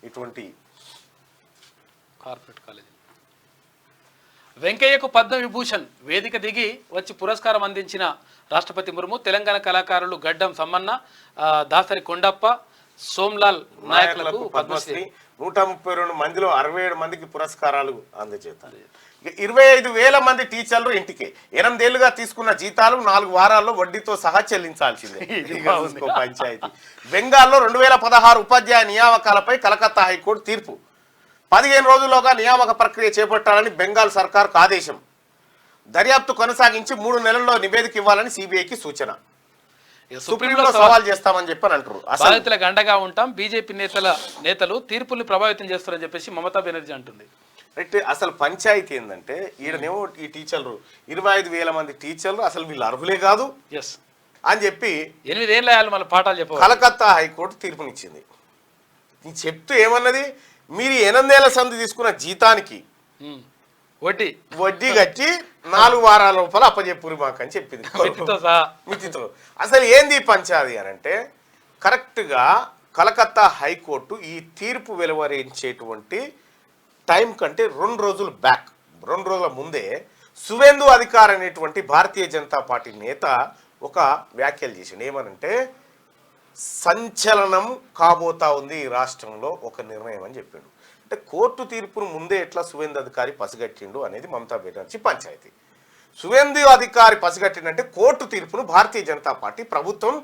ఇటువంటి కార్పొరేట్ కాలేజీ వెంకయ్యకు పద్మవిభూషణ్ వేదిక దిగి వచ్చి పురస్కారం అందించిన రాష్ట్రపతి ముర్ము. తెలంగాణ కళాకారులు గడ్డం సమ్మన్న, దాసరి కొండప్ప, సోమ్లాల్ నాయకులకు పద్మశ్రీ. 132 మందిలో 67 మందికి పురస్కారాలు అందజేస్తారు. 25,000 మంది టీచర్లు ఇంటికి 8 ఏళ్లుగా తీసుకున్న జీతాలు 4 వారాల్లో వడ్డీతో సహా చెల్లించాల్సిందే. పంచాయతీ. బెంగాల్లో 2016 ఉపాధ్యాయ నియామకాలపై కలకత్తా హైకోర్టు తీర్పు. 15 రోజుల్లోగా నియామక ప్రక్రియ చేపట్టాలని బెంగాల్ సర్కార్కు ఆదేశం. దర్యాప్తు కొనసాగించి 3 నెలల్లో నివేదిక ఇవ్వాలని సిబిఐకి సూచన. సుప్రీంలో సవాల్ చేస్తామని చెప్పని అంటారు. బాధితులకు అండగా ఉంటాం, బీజేపీ నేతలు తీర్పుల్ని ప్రభావితం చేస్తారని చెప్పేసి మమతా బెనర్జీ అంటుంది. రైట్. అసలు పంచాయతీ ఏంటంటే ఈడనేమో ఈ టీచర్లు 25,000 మంది టీచర్లు అసలు వీళ్ళు అర్హులే కాదు అని చెప్పి 8 ఏళ్ళ మళ్ళీ పాఠాలు చెప్పాలి. కలకత్తా హైకోర్టు తీర్పునిచ్చింది. చెప్తూ ఏమన్నది, మీరు 8 ఏళ్ల సంధి తీసుకున్న జీతానికి వడ్డీ వడ్డీ కట్టి 4 వారాల లోపల అప్పచెప్పురు మాకు అని చెప్పింది మితితో సహా. మితితో. అసలు ఏంది పంచాది అని అంటే కరెక్ట్గా కలకత్తా హైకోర్టు ఈ తీర్పు వెలువరించేటువంటి టైం కంటే 2 రోజులు బ్యాక్, 2 రోజుల ముందే సువేందు అధికార్ అనేటువంటి భారతీయ జనతా పార్టీ నేత ఒక వ్యాఖ్యలు చేసిండు. ఏమనంటే సంచలనం కాబోతా ఉంది ఈ రాష్ట్రంలో ఒక నిర్ణయం అని చెప్పిండు. అంటే కోర్టు తీర్పును ముందే ఎట్లా సువేందు అధికారి పసిగట్టిండు అనేది మమతా బెనర్జీ పంచాయతీ. సువేందు అధికారి పసిగట్టిండంటే కోర్టు తీర్పును భారతీయ జనతా పార్టీ ప్రభుత్వం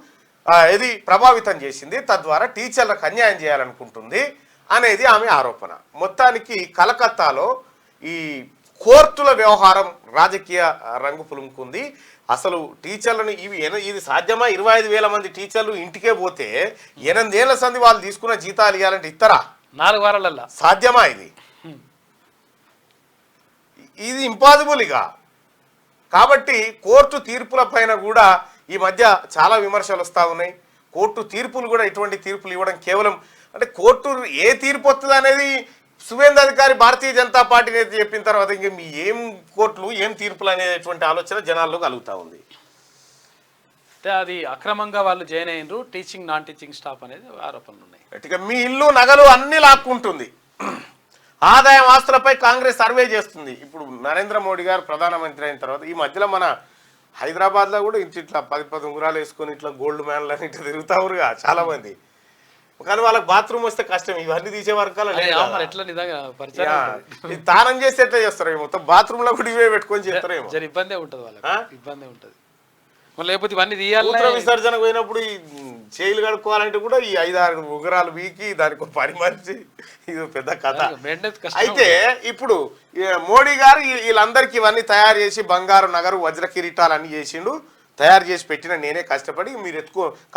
ఇది ప్రభావితం చేసింది, తద్వారా టీచర్లకు అన్యాయం చేయాలనుకుంటుంది అనేది ఆమె ఆరోపణ. మొత్తానికి కలకత్తాలో ఈ కోర్టుల వ్యవహారం రాజకీయ రంగు పులుముకుంది. అసలు టీచర్లను ఇది సాధ్యమా? 25,000 మంది టీచర్లు ఇంటికే పోతే 8 ఏళ్ల సంది వాళ్ళు తీసుకున్న జీతాలు ఇవ్వాలంటే ఇస్తారా? 4 వారాలల్లా సాధ్యమా? ఇది ఇంపాసిబుల్ ఇక. కాబట్టి కోర్టు తీర్పుల పైన కూడా ఈ మధ్య చాలా విమర్శలు వస్తూ ఉన్నాయి. కోర్టు తీర్పులు కూడా ఇటువంటి తీర్పులు ఇవ్వడం కేవలం అంటే కోర్టు ఏ తీర్పు వస్తుంది అనేది సువేందు అధికారి భారతీయ జనతా పార్టీ నేత చెప్పిన తర్వాత ఇంక మీ ఏం కోర్టులు ఏం తీర్పులు అనేటువంటి ఆలోచన జనాల్లో కలుగుతూ ఉంది. అంటే అది అక్రమంగా వాళ్ళు జాయిన్ అయినరు, టీచింగ్ నాన్ టీచింగ్ స్టాఫ్ అనేది ఆరోపణలు ఉన్నాయి. ఇక మీ ఇల్లు నగలు అన్ని లాక్కుంటుంది. ఆదాయం ఆస్తులపై కాంగ్రెస్ సర్వే చేస్తుంది. ఇప్పుడు నరేంద్ర మోడీ గారు ప్రధానమంత్రి అయిన తర్వాత ఈ మధ్యలో మన హైదరాబాద్లో కూడా ఇట్లా 10 ఉంగరాలు వేసుకొని ఇట్లా గోల్డ్ మ్యాన్లు అని ఇట్లా తిరుగుతావురుగా చాలా మంది. కానీ వాళ్ళకి బాత్రూమ్ వస్తే కష్టం, ఇవన్నీ తీసే వరకాల ఎట్లా నిజంగా పరిచయం తానం చేసి ఎట్లా చేస్తారేమో, మొత్తం బాత్రూమ్ లో కూడా ఇవే పెట్టుకొని చేస్తారేమో. ఇబ్బందే ఉంటుంది వాళ్ళకి, ఇబ్బందే ఉంటుంది. లేకపోతే ఇవన్నీ తీయాలి. మూత్ర విసర్జనకు పోయినప్పుడు ఈ చేయిలు కడుక్కోవాలంటే కూడా ఈ 5-6 ఉంగరాలు వీకి దానికి ఒక పని మనిషి, ఇది పెద్ద కథ. అయితే ఇప్పుడు మోడీ గారు వీళ్ళందరికీ ఇవన్నీ తయారు చేసి బంగారు నగరు వజ్ర కిరీటాలు అన్ని చేసిండు, తయారు చేసి పెట్టిన నేనే కష్టపడి మీరు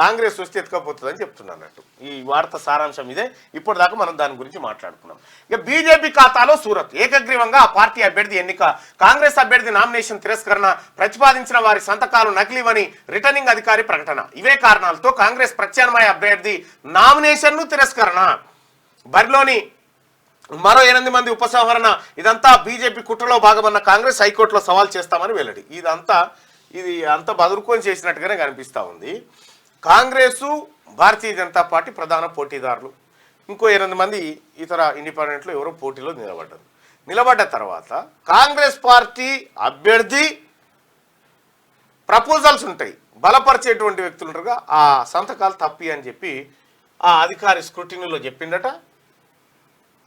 కాంగ్రెస్ వస్తే ఎత్తుకపోతుందని చెప్తున్నట్టు. ఈ వార్త సారాంశం ఇదే. ఇప్పటిదాకా మనం దాని గురించి మాట్లాడుకున్నాం. ఇక బీజేపీ ఖాతాలో సూరత్ ఏకగ్రీవంగా ఆ పార్టీ అభ్యర్థి ఎన్నిక, కాంగ్రెస్ అభ్యర్థి నామినేషన్ తిరస్కరణ, ప్రతిపాదించిన వారి సంతకాలు నకిలీవని రిటర్నింగ్ అధికారి ప్రకటన. ఇవే కారణాలతో కాంగ్రెస్ ప్రత్యామ్నాయ అభ్యర్థి నామినేషన్ను తిరస్కరణ, బరిలోని మరో 8 మంది ఉపసంహరణ. ఇదంతా బీజేపీ కుట్రలో భాగమన్న కాంగ్రెస్ హైకోర్టులో సవాల్ చేస్తామని వెల్లడి. ఇది అంతా బదురుకొని చేసినట్టుగానే కనిపిస్తూ ఉంది. కాంగ్రెసు భారతీయ జనతా పార్టీ ప్రధాన పోటీదారులు, ఇంకో 8 మంది ఇతర ఇండిపెండెంట్లు ఎవరో పోటీలో నిలబడ్డారు. నిలబడ్డ తర్వాత కాంగ్రెస్ పార్టీ అభ్యర్థి ప్రపోజల్స్ ఉంటాయి, బలపరిచేటువంటి వ్యక్తులు ఉంటారుగా, ఆ సంతకాలు తప్పి అని చెప్పి ఆ అధికారి స్క్రూటినీలో చెప్పిండట.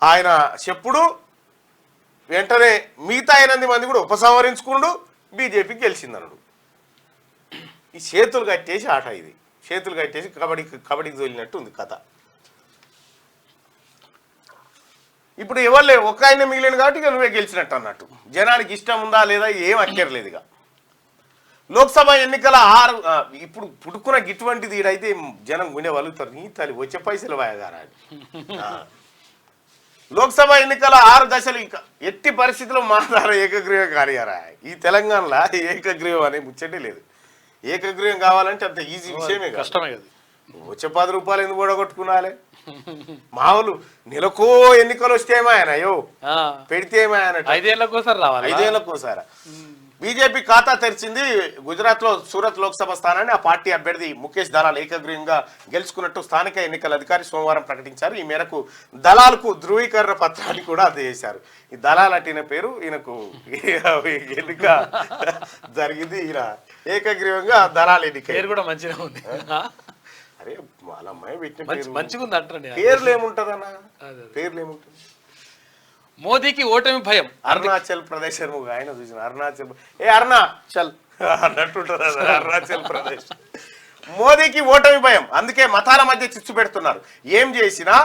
ఆయన చెప్పుడు వెంటనే మిగతా 8 మంది కూడా ఉపసంహరించుకుండు, బీజేపీకి గెలిచిందన్నాడు. ఈ చేతులు కట్టేసి ఆట, ఇది చేతులు కట్టేసి కబడ్డీకి తోలినట్టు ఉంది కథ. ఇప్పుడు ఎవరు ఒక ఆయన మిగిలిన కాబట్టి ఇక నువ్వే గెలిచినట్టు అన్నట్టు. జనానికి ఇష్టం ఉందా లేదా ఏం అక్కర్లేదు. ఇక లోక్సభ ఎన్నికల ఇప్పుడు పుట్టుకున్న గిటువంటిది ఈడైతే జనం గుండె వలుగుతారు, నీ తల్లి వచ్చే పైసలు వాయగారా. లోక్సభ ఎన్నికల 6 దశలు ఇంకా ఎట్టి పరిస్థితుల్లో మాట్లాడారు ఏకగ్రీవం కార్యారా. ఈ తెలంగాణలో ఏకగ్రీవం అనే ముచ్చటే లేదు. ఏకగ్రీవం కావాలంటే అంత ఈజీ విషయమే, కష్టమే కదా. వచ్చే 10 రూపాయలు ఎందుకు కూడగొట్టుకున్నాలే. మామూలు నెలకో ఎన్నికలు వస్తే ఏమాయనయో పెడితే ఏమాయన 5 ఏళ్ళకోసారి రావాలి. 5 ఏళ్ళకోసారి బీజేపీ ఖాతా తెరిచింది. గుజరాత్లో సూరత్ లోక్సభ స్థానాన్ని ఆ పార్టీ అభ్యర్థి ముఖేష్ దళాల్ ఏకగ్రీవంగా గెలుచుకున్నట్టు స్థానిక ఎన్నికల అధికారి సోమవారం ప్రకటించారు. ఈ మేరకు దళాలకు ధృవీకరణ పత్రాన్ని కూడా అందజేశారు. ఈ దళాల్ అట్టిన పేరు ఈయనకు ఎన్నిక జరిగింది. ఈయన ఏకగ్రీవంగా దళాల్ ఎన్నిక పేరు కూడా మంచిగా ఉంది. అరే వాళ్ళ అమ్మాయి పెట్టిన మంచిగా ఉంది అంటారండి. పేర్లు ఏముంటదన్నా, పేర్లు ఏముంటుంది. మోదీకి ఓటమి భయం. అరుణాచల్ ప్రదేశ్ ఆయన చూసిన అరుణాచల్ అరుణాచల్ అన్నట్టుంటుంది అరుణాచల్ ప్రదేశ్. మోదీకి ఓటమి భయం, అందుకే మతాల మధ్య చిచ్చు పెడుతున్నారు. ఏం చేసినా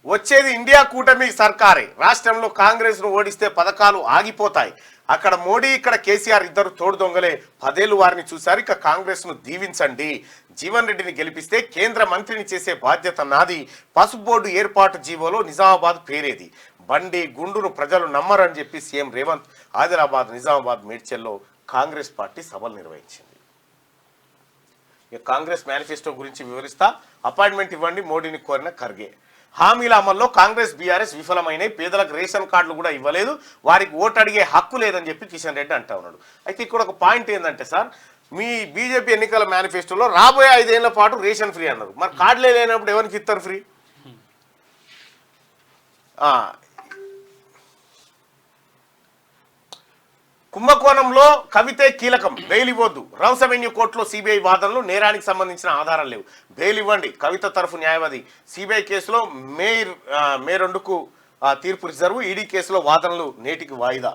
వచ్చేది ఇండియా కూటమి సర్కారే. రాష్ట్రంలో కాంగ్రెస్ ను ఓడిస్తే పథకాలు ఆగిపోతాయి. అక్కడ మోడీ ఇక్కడ కేసీఆర్ ఇద్దరు తోడు దొంగలే. 10 ఏళ్లు వారిని చూశారు. ఇక కాంగ్రెస్ ను దీవించండి. జీవన్ రెడ్డిని గెలిపిస్తే కేంద్ర మంత్రిని చేసే బాధ్యత నాది. పసుపు బోర్డు ఏర్పాటు జీవోలో నిజామాబాద్ పేరేది. బండి గుండును ప్రజలు నమ్మరని చెప్పి సీఎం రేవంత్ ఆదిలాబాద్, నిజామాబాద్, మేడ్చల్లో కాంగ్రెస్ పార్టీ సభలు నిర్వహించింది. ఇక కాంగ్రెస్ మేనిఫెస్టో గురించి వివరిస్తా. అపాయింట్మెంట్ ఇవ్వండి మోడీని కోరిన ఖర్గే. హామీల అమల్లో కాంగ్రెస్ బీఆర్ఎస్ విఫలమైనవి, పేదలకు రేషన్ కార్డులు కూడా ఇవ్వలేదు, వారికి ఓటు అడిగే హక్కు లేదని చెప్పి కిషన్ రెడ్డి అంటా ఉన్నాడు. అయితే ఇక్కడ ఒక పాయింట్ ఏంటంటే సార్, మీ బీజేపీ ఎన్నికల మేనిఫెస్టోలో రాబోయే 5 ఏళ్ల పాటు రేషన్ ఫ్రీ అన్నారు. మరి కార్డులే లేనప్పుడు ఎవరికి ఇస్తారు ఫ్రీ? కుంభకోణంలో కవితే కీలకం, బెయిల్ ఇవ్వద్దు. రౌస్ అవెన్యూ కోర్టులో సిబిఐ వాదనలు, నేరానికి సంబంధించిన ఆధారాలు లేవు, బెయిల్ ఇవ్వండి. కవిత తరఫు న్యాయవాది. సిబిఐ కేసులో మే 2కు తీర్పు రిజర్వ్, ఈడీ కేసులో వాదనలు నేటికి వాయిదా.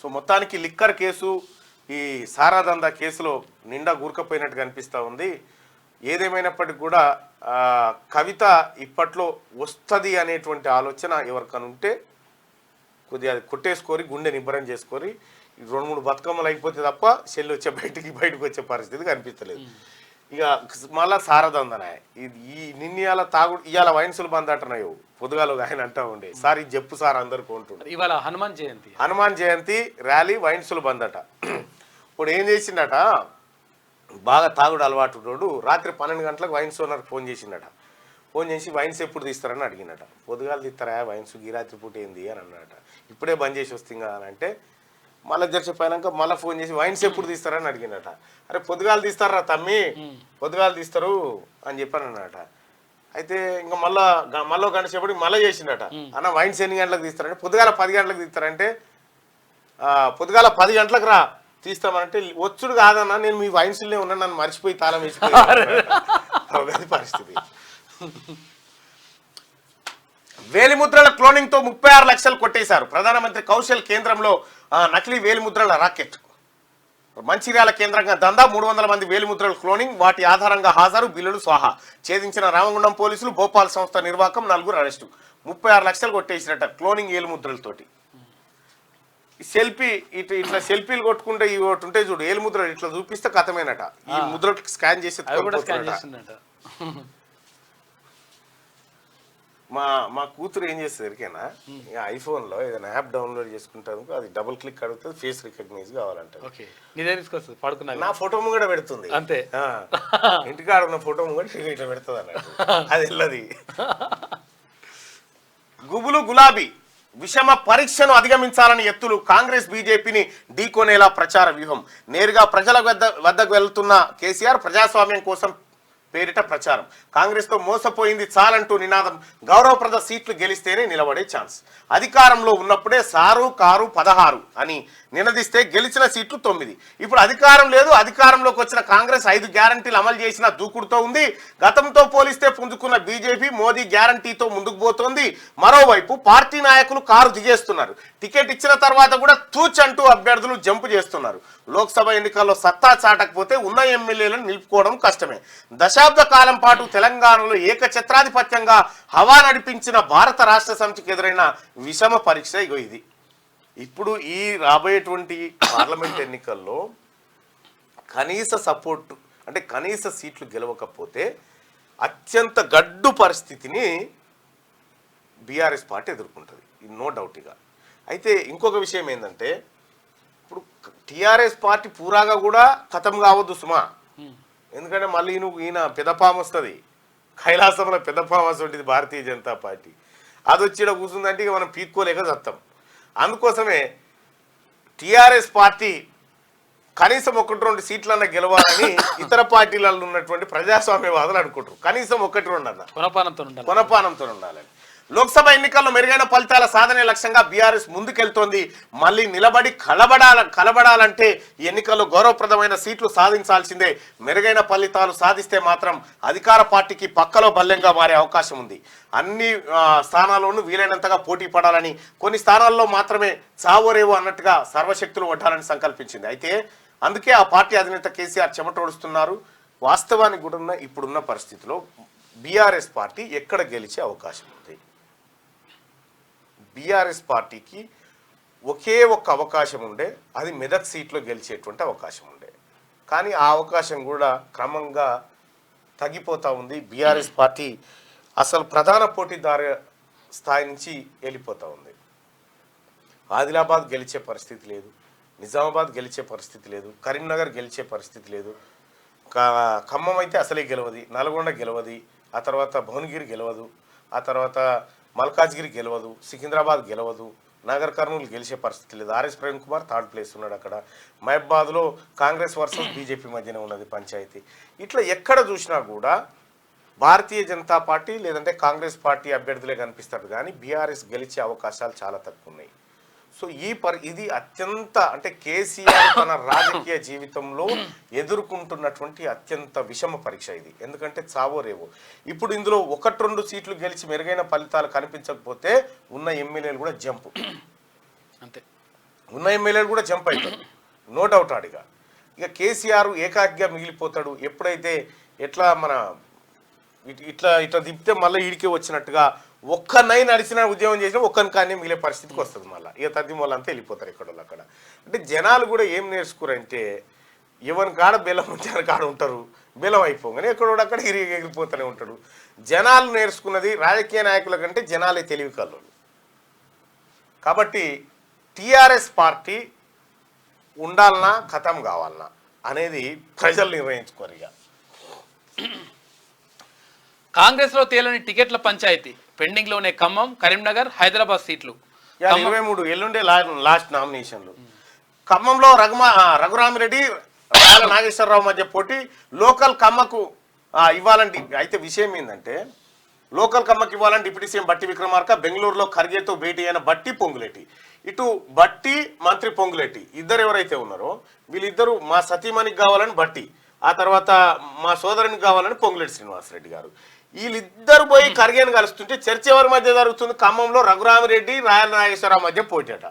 సో మొత్తానికి లిక్కర్ కేసు, ఈ సారాదందా కేసులో నిండా గూరుకపోయినట్టు కనిపిస్తూ ఉంది. ఏదేమైనప్పటికీ కూడా కవిత ఇప్పట్లో వస్తుంది అనేటువంటి ఆలోచన ఎవరికైనా ఉంటే కొద్దిగా అది కొట్టేసుకొని గుండె నిబ్బరం చేసుకొని 2-3 బతుకమ్మలు అయిపోతే తప్ప చెల్లి బయటకు వచ్చే పరిస్థితి కనిపించలేదు. ఇక మళ్ళా సారదందనాయ ఈ నిన్నయాల తాగుడు ఇవాళ వైన్సులు బంద్ అంటున్నాయో పొద్దుగాలు ఆయన అంటా ఉండే సార్ ఇది చెప్పు సార్ అందరికి ఉంటుండే. ఇవాళ హనుమాన్ జయంతి ర్యాలీ వైన్సులు బంద్ అట. ఇప్పుడు ఏం చేసిండట, బాగా తాగుడు అలవాటు రోడ్డు రాత్రి 12 గంటలకు వైన్స్ ఓనర్కి ఫోన్ చేసిండట. ఫోన్ చేసి వైన్స్ ఎప్పుడు తీస్తారని అడిగినట. పొద్దుగాలు తీస్తారా వైన్స్, ఈ రాత్రి పూట ఏంది అని అన్నట. ఇప్పుడే బంద్ చేసి వస్తుందా అని అంటే మళ్ళీ జరిచిపోయాక మళ్ళీ ఫోన్ చేసి వైన్స్ ఎప్పుడు తీస్తారని అడిగినట. అరే పొద్దుగాలు తీస్తారా తమ్మి, పొద్దుగాలు తీస్తారు అని చెప్పాను అన్నట. అయితే ఇంకా మళ్ళీ గంట సేపటికి మళ్ళీ చేసిండట. అన్న వైన్స్ ఎన్ని గంటలకు తీస్తారంటే పొద్దుగాల 10 గంటలకు తీస్తారంటే పొద్దుగాల 10 గంటలకు రా తీస్తామనంటే వచ్చుడు కాదన్నా నేను మీ వైన్స్లోనే ఉన్నాను, నన్ను మర్చిపోయి తాళం వేసిపోయి పరిస్థితి. వేలిముద్రల క్లోనింగ్ తో 36 లక్షలు కొట్టేశారు. ప్రధానమంత్రి కౌశల్ కేంద్రంలో నకిలీ వేలిముద్రల రాకెట్. మంచిర్యాల కేంద్రంగా దందా, 300 మంది వేలిముద్రల క్లోనింగ్, వాటి ఆధారంగా హాజరు, బిల్లులు స్వాహా. ఛేదించిన రామగుండం పోలీసులు, భోపాల్ సంస్థ నిర్వాహకం, 4 అరెస్టు. 36 లక్షలు కొట్టేసినట్ట క్లోనింగ్ ఏలుముద్రలతోటి. సెల్ఫీ ఇట్లా సెల్ఫీలు కొట్టుకుంటే ఇవి ఒకటి ఉంటాయి చూడు, ఏలుముద్ర ఇట్లా చూపిస్తే కథమేనట. ఈ ముద్రకి స్కాన్ చేసి మా కూతురు ఏం చేస్తుంది ఎరికేనా, ఐఫోన్లో ఏదైనా యాప్ డౌన్లోడ్ చేసుకుంటాను, అది డబుల్ క్లిక్ అడుగుతుంది, ఫేస్ రికగ్నైజ్ కావాలంటే నా ఫోటో ముంగడ పెడుతుంది అంతే. ఇంటికాడ ఉన్న ఫోటో ముంగడ ఇట్లా పెడుతుంది అన్నట్టు, అది వెళ్ళది. గుబులు గులాబీ విషమ పరీక్షను అధిగమించాలని ఎత్తులు, కాంగ్రెస్ బీజేపీని ఢీకొనేలా ప్రచార వ్యూహం. నేరుగా ప్రజల వద్దకు వెళ్తున్న కేసీఆర్ ప్రజాస్వామ్యం కోసం పేరిట ప్రచారం. కాంగ్రెస్ తో మోసపోయింది చాలంటూ నినాదం. గౌరవప్రద సీట్లు గెలిస్తేనే నిలబడే ఛాన్స్. అధికారంలో ఉన్నప్పుడే సారు కారు 16 అని నినదిస్తే గెలిచిన సీట్లు 9. ఇప్పుడు అధికారం లేదు, అధికారంలోకి వచ్చిన కాంగ్రెస్ 5 గ్యారంటీలు అమలు చేసిన దూకుడుతో ఉంది. గతంతో పోలిస్తే పుంజుకున్న బీజేపీ మోదీ గ్యారంటీతో ముందుకు పోతోంది. మరోవైపు పార్టీ నాయకులు కారు దిగేస్తున్నారు. టికెట్ ఇచ్చిన తర్వాత కూడా తూచంటూ అభ్యర్థులు జంపు చేస్తున్నారు. లోక్సభ ఎన్నికల్లో సత్తా చాటకపోతే ఉన్న ఎమ్మెల్యేలను నిలుపుకోవడం కష్టమే. దశాబ్ద కాలం పాటు తెలంగాణలో ఏకఛత్రాధిపత్యంగా హవా నడిపించిన భారత రాష్ట్ర సమితికి ఎదురైన విషమ పరీక్ష ఇగో ఇది. ఇప్పుడు ఈ రాబోయేటువంటి పార్లమెంట్ ఎన్నికల్లో కనీస సపోర్టు అంటే కనీస సీట్లు గెలవకపోతే అత్యంత గడ్డు పరిస్థితిని బీఆర్ఎస్ పార్టీ ఎదుర్కొంటుంది, నో డౌట్గా. అయితే ఇంకొక విషయం ఏంటంటే ఇప్పుడు టీఆర్ఎస్ పార్టీ పూరాగా కూడా ఖతం కావద్దు సుమా. ఎందుకంటే మళ్ళీ ఈయన పెద్దపాము వస్తుంది, కైలాసంలో పెద్దపాము వస్తుంది భారతీయ జనతా పార్టీ. అది వచ్చి ఇక్కడ కూర్చుందంటే ఇక మనం పీక్కోలేక చస్తాం. అందుకోసమే టీఆర్ఎస్ పార్టీ కనీసం 1-2 సీట్లన్నా గెలవాలని ఇతర పార్టీలలో ఉన్నటువంటి ప్రజాస్వామ్యవాదులు అనుకుంటారు. కనీసం 1-2 అన్న కొనపానంతో ఉండాలని. లోక్సభ ఎన్నికల్లో మెరుగైన ఫలితాల సాధనే లక్ష్యంగా బీఆర్ఎస్ ముందుకెళ్తోంది. మళ్ళీ నిలబడి కలబడాలంటే ఈ ఎన్నికల్లో గౌరవప్రదమైన సీట్లు సాధించాల్సిందే. మెరుగైన ఫలితాలు సాధిస్తే మాత్రం అధికార పార్టీకి పక్కలో బల్లెంగా మారే అవకాశం ఉంది. అన్ని స్థానాల్లోనూ వీలైనంతగా పోటీ పడాలని, కొన్ని స్థానాల్లో మాత్రమే చావోరేవో అన్నట్టుగా సర్వశక్తులు వడ్డాలని సంకల్పించింది. అయితే అందుకే ఆ పార్టీ అధినేత కేసీఆర్ చెమటోడుస్తున్నారు. వాస్తవానికి కూడా ఇప్పుడున్న పరిస్థితిలో బీఆర్ఎస్ పార్టీ ఎక్కడ గెలిచే అవకాశం ఉంది? బీఆర్ఎస్ పార్టీకి ఒకే ఒక్క అవకాశం ఉండే, అది మెదక్ సీట్లో గెలిచేటువంటి అవకాశం ఉండే. కానీ ఆ అవకాశం కూడా క్రమంగా తగ్గిపోతూ ఉంది. బీఆర్ఎస్ పార్టీ అసలు ప్రధాన పోటీదారు స్థాయి నుంచి వెళ్ళిపోతూ ఉంది. ఆదిలాబాద్ గెలిచే పరిస్థితి లేదు, నిజామాబాద్ గెలిచే పరిస్థితి లేదు, కరీంనగర్ గెలిచే పరిస్థితి లేదు, ఖమ్మం అయితే అసలే గెలవది, నల్గొండ గెలవది, ఆ తర్వాత భువనగిరి గెలవదు, ఆ తర్వాత మల్కాజ్గిరి గెలవదు, సికింద్రాబాద్ గెలవదు, నగర్ కర్నూలు గెలిచే పరిస్థితి లేదు. RS Praveen Kumar third place ఉన్నాడు అక్కడ. మహబాద్లో కాంగ్రెస్ వర్సెస్ బీజేపీ మధ్యన ఉన్నది పంచాయతీ. ఇట్లా ఎక్కడ చూసినా కూడా భారతీయ జనతా పార్టీ లేదంటే కాంగ్రెస్ పార్టీ అభ్యర్థులే కనిపిస్తారు, కానీ బీఆర్ఎస్ గెలిచే అవకాశాలు చాలా తక్కువ ఉన్నాయి. సో ఇది అత్యంత అంటే కేసీఆర్ తన రాజకీయ జీవితంలో ఎదుర్కొంటున్నటువంటి అత్యంత విషమ పరీక్ష ఇది. ఎందుకంటే చావో రేవో. ఇప్పుడు ఇందులో 1-2 సీట్లు గెలిచి మెరుగైన ఫలితాలు కనిపించకపోతే ఉన్న ఎమ్మెల్యేలు కూడా జంప్, అంతే, ఉన్న ఎమ్మెల్యేలు కూడా జంప్ అవుతారు, నో డౌట్ ఆడిగా. ఇక కేసీఆర్ ఏకాకిగా మిగిలిపోతాడు. ఎప్పుడైతే ఎట్లా మన ఇట్లా తిప్పితే మళ్ళీ ఈడికే వచ్చినట్టుగా ఒక్కనై నడిచిన ఉద్యమం చేసినా ఒక్కని కానీ మిగిలే పరిస్థితికి వస్తుంది. మళ్ళీ ఇక తద్ది వాళ్ళంతా వెళ్ళిపోతారు ఎక్కడో అక్కడ. అంటే జనాలు కూడా ఏం నేర్చుకోరంటే ఎవరి కాడ బెల్లం వచ్చారు కాడ ఉంటారు, బెల్లం అయిపోగానే ఎక్కడో అక్కడ ఎగిరిపోతూనే ఉంటాడు. జనాలు నేర్చుకున్నది రాజకీయ నాయకుల కంటే జనాలే తెలివి కళ్ళు. కాబట్టి టీఆర్ఎస్ పార్టీ ఉండాలన్నా ఖతం కావాలన్నా అనేది ప్రజలు నిర్ణయించుకోరు. ఇక కాంగ్రెస్ లో తేలని టికెట్ల పంచాయతీ పెండింగ్ లోనే ఖమ్మం, కరీంనగర్, హైదరాబాద్ సీట్లు. 23 ఎల్లుండే లాస్ట్ నామినేషన్లు. ఖమ్మంలో రఘురామిరెడ్డి, రాయల నాగేశ్వరరావు మధ్య పోటీ. లోకల్ కమ్మకు ఇవ్వాలంటే అయితే విషయం ఏంటంటే లోకల్ కమ్మకి ఇవ్వాలని డిప్యూటీ సీఎం బట్టి విక్రమార్క బెంగళూరులో ఖర్గేతో భేటీ అయిన బట్టి పొంగులేటి. ఇటు బట్టి మంత్రి పొంగులేటి ఇద్దరు ఎవరైతే ఉన్నారో వీళ్ళిద్దరూ మా సతీమణికి కావాలని బట్టి, ఆ తర్వాత మా సోదరునికి కావాలని పొంగులేటి శ్రీనివాసరెడ్డి గారు. వీళ్ళిద్దరు పోయి ఖర్గేను కలుస్తుంటే చర్చ ఎవరి మధ్య జరుగుతుంది? ఖమ్మంలో రఘురామిరెడ్డి, రాయల నాగేశ్వరరావు మధ్య పోటీట.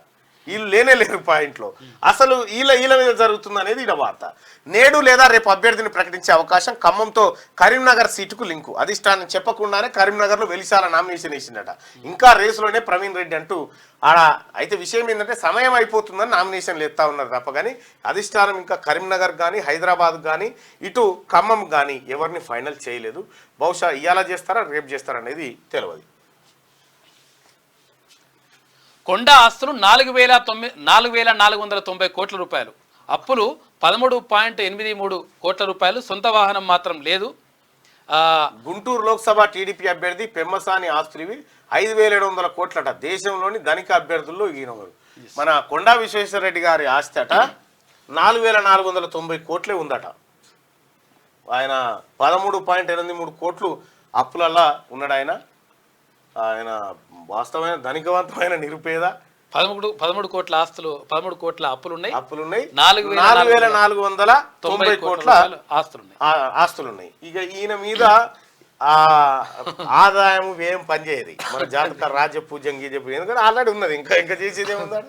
వీళ్ళు లేరు పాయింట్లో. అసలు వీళ్ళ మీద జరుగుతుంది అనేది ఈడ వార్త. నేడు లేదా రేపు అభ్యర్థిని ప్రకటించే అవకాశం. ఖమ్మంతో కరీంనగర్ సీటుకు లింకు. అధిష్టానం చెప్పకుండానే కరీంనగర్లో వెలిశాల నామినేషన్ వేసిందట. ఇంకా రేసులోనే ప్రవీణ్ రెడ్డి అంటూ ఆడ. అయితే విషయం ఏంటంటే సమయం అయిపోతుందని నామినేషన్లు ఎత్తా ఉన్నారు తప్ప కానీ అధిష్టానం ఇంకా కరీంనగర్ కానీ హైదరాబాద్ కానీ ఇటు ఖమ్మం కానీ ఎవరిని ఫైనల్ చేయలేదు. బహుశా ఇవాళ చేస్తారా రేపు చేస్తారా అనేది తెలియదు. కొండ ఆస్తులు 4,490 కోట్ల రూపాయలు, అప్పులు 13.83 కోట్ల రూపాయలు, సొంత వాహనం మాత్రం లేదు. గుంటూరు లోక్సభ టీడీపీ అభ్యర్థి పెమ్మసాని ఆస్తులు 5,700 కోట్లట. దేశంలోని ధనిక అభ్యర్థుల్లో ఈయనవారు. మన కొండా విశ్వేశ్వరరెడ్డి గారి ఆస్తి అట 4,490 కోట్లే ఉందట. ఆయన 13.83 కోట్లు అప్పులల్లా ఉన్నాడు. ఆయన వాస్తవమైన ధనికవంతమైన నిరుపేద. 13 కోట్ల ఆస్తులు, 13 కోట్ల అప్పులున్నాయి. 4,490 కోట్ల ఆస్తులున్నాయి. ఇక ఈయన మీద ఆదాయం వ్యయం పనిచేయదు. మన జాతక రాజ్య పూజ్యం గీజపు ఎందుకంటే ఆల్రెడీ ఉన్నది. ఇంకా చేసేది ఏముందా?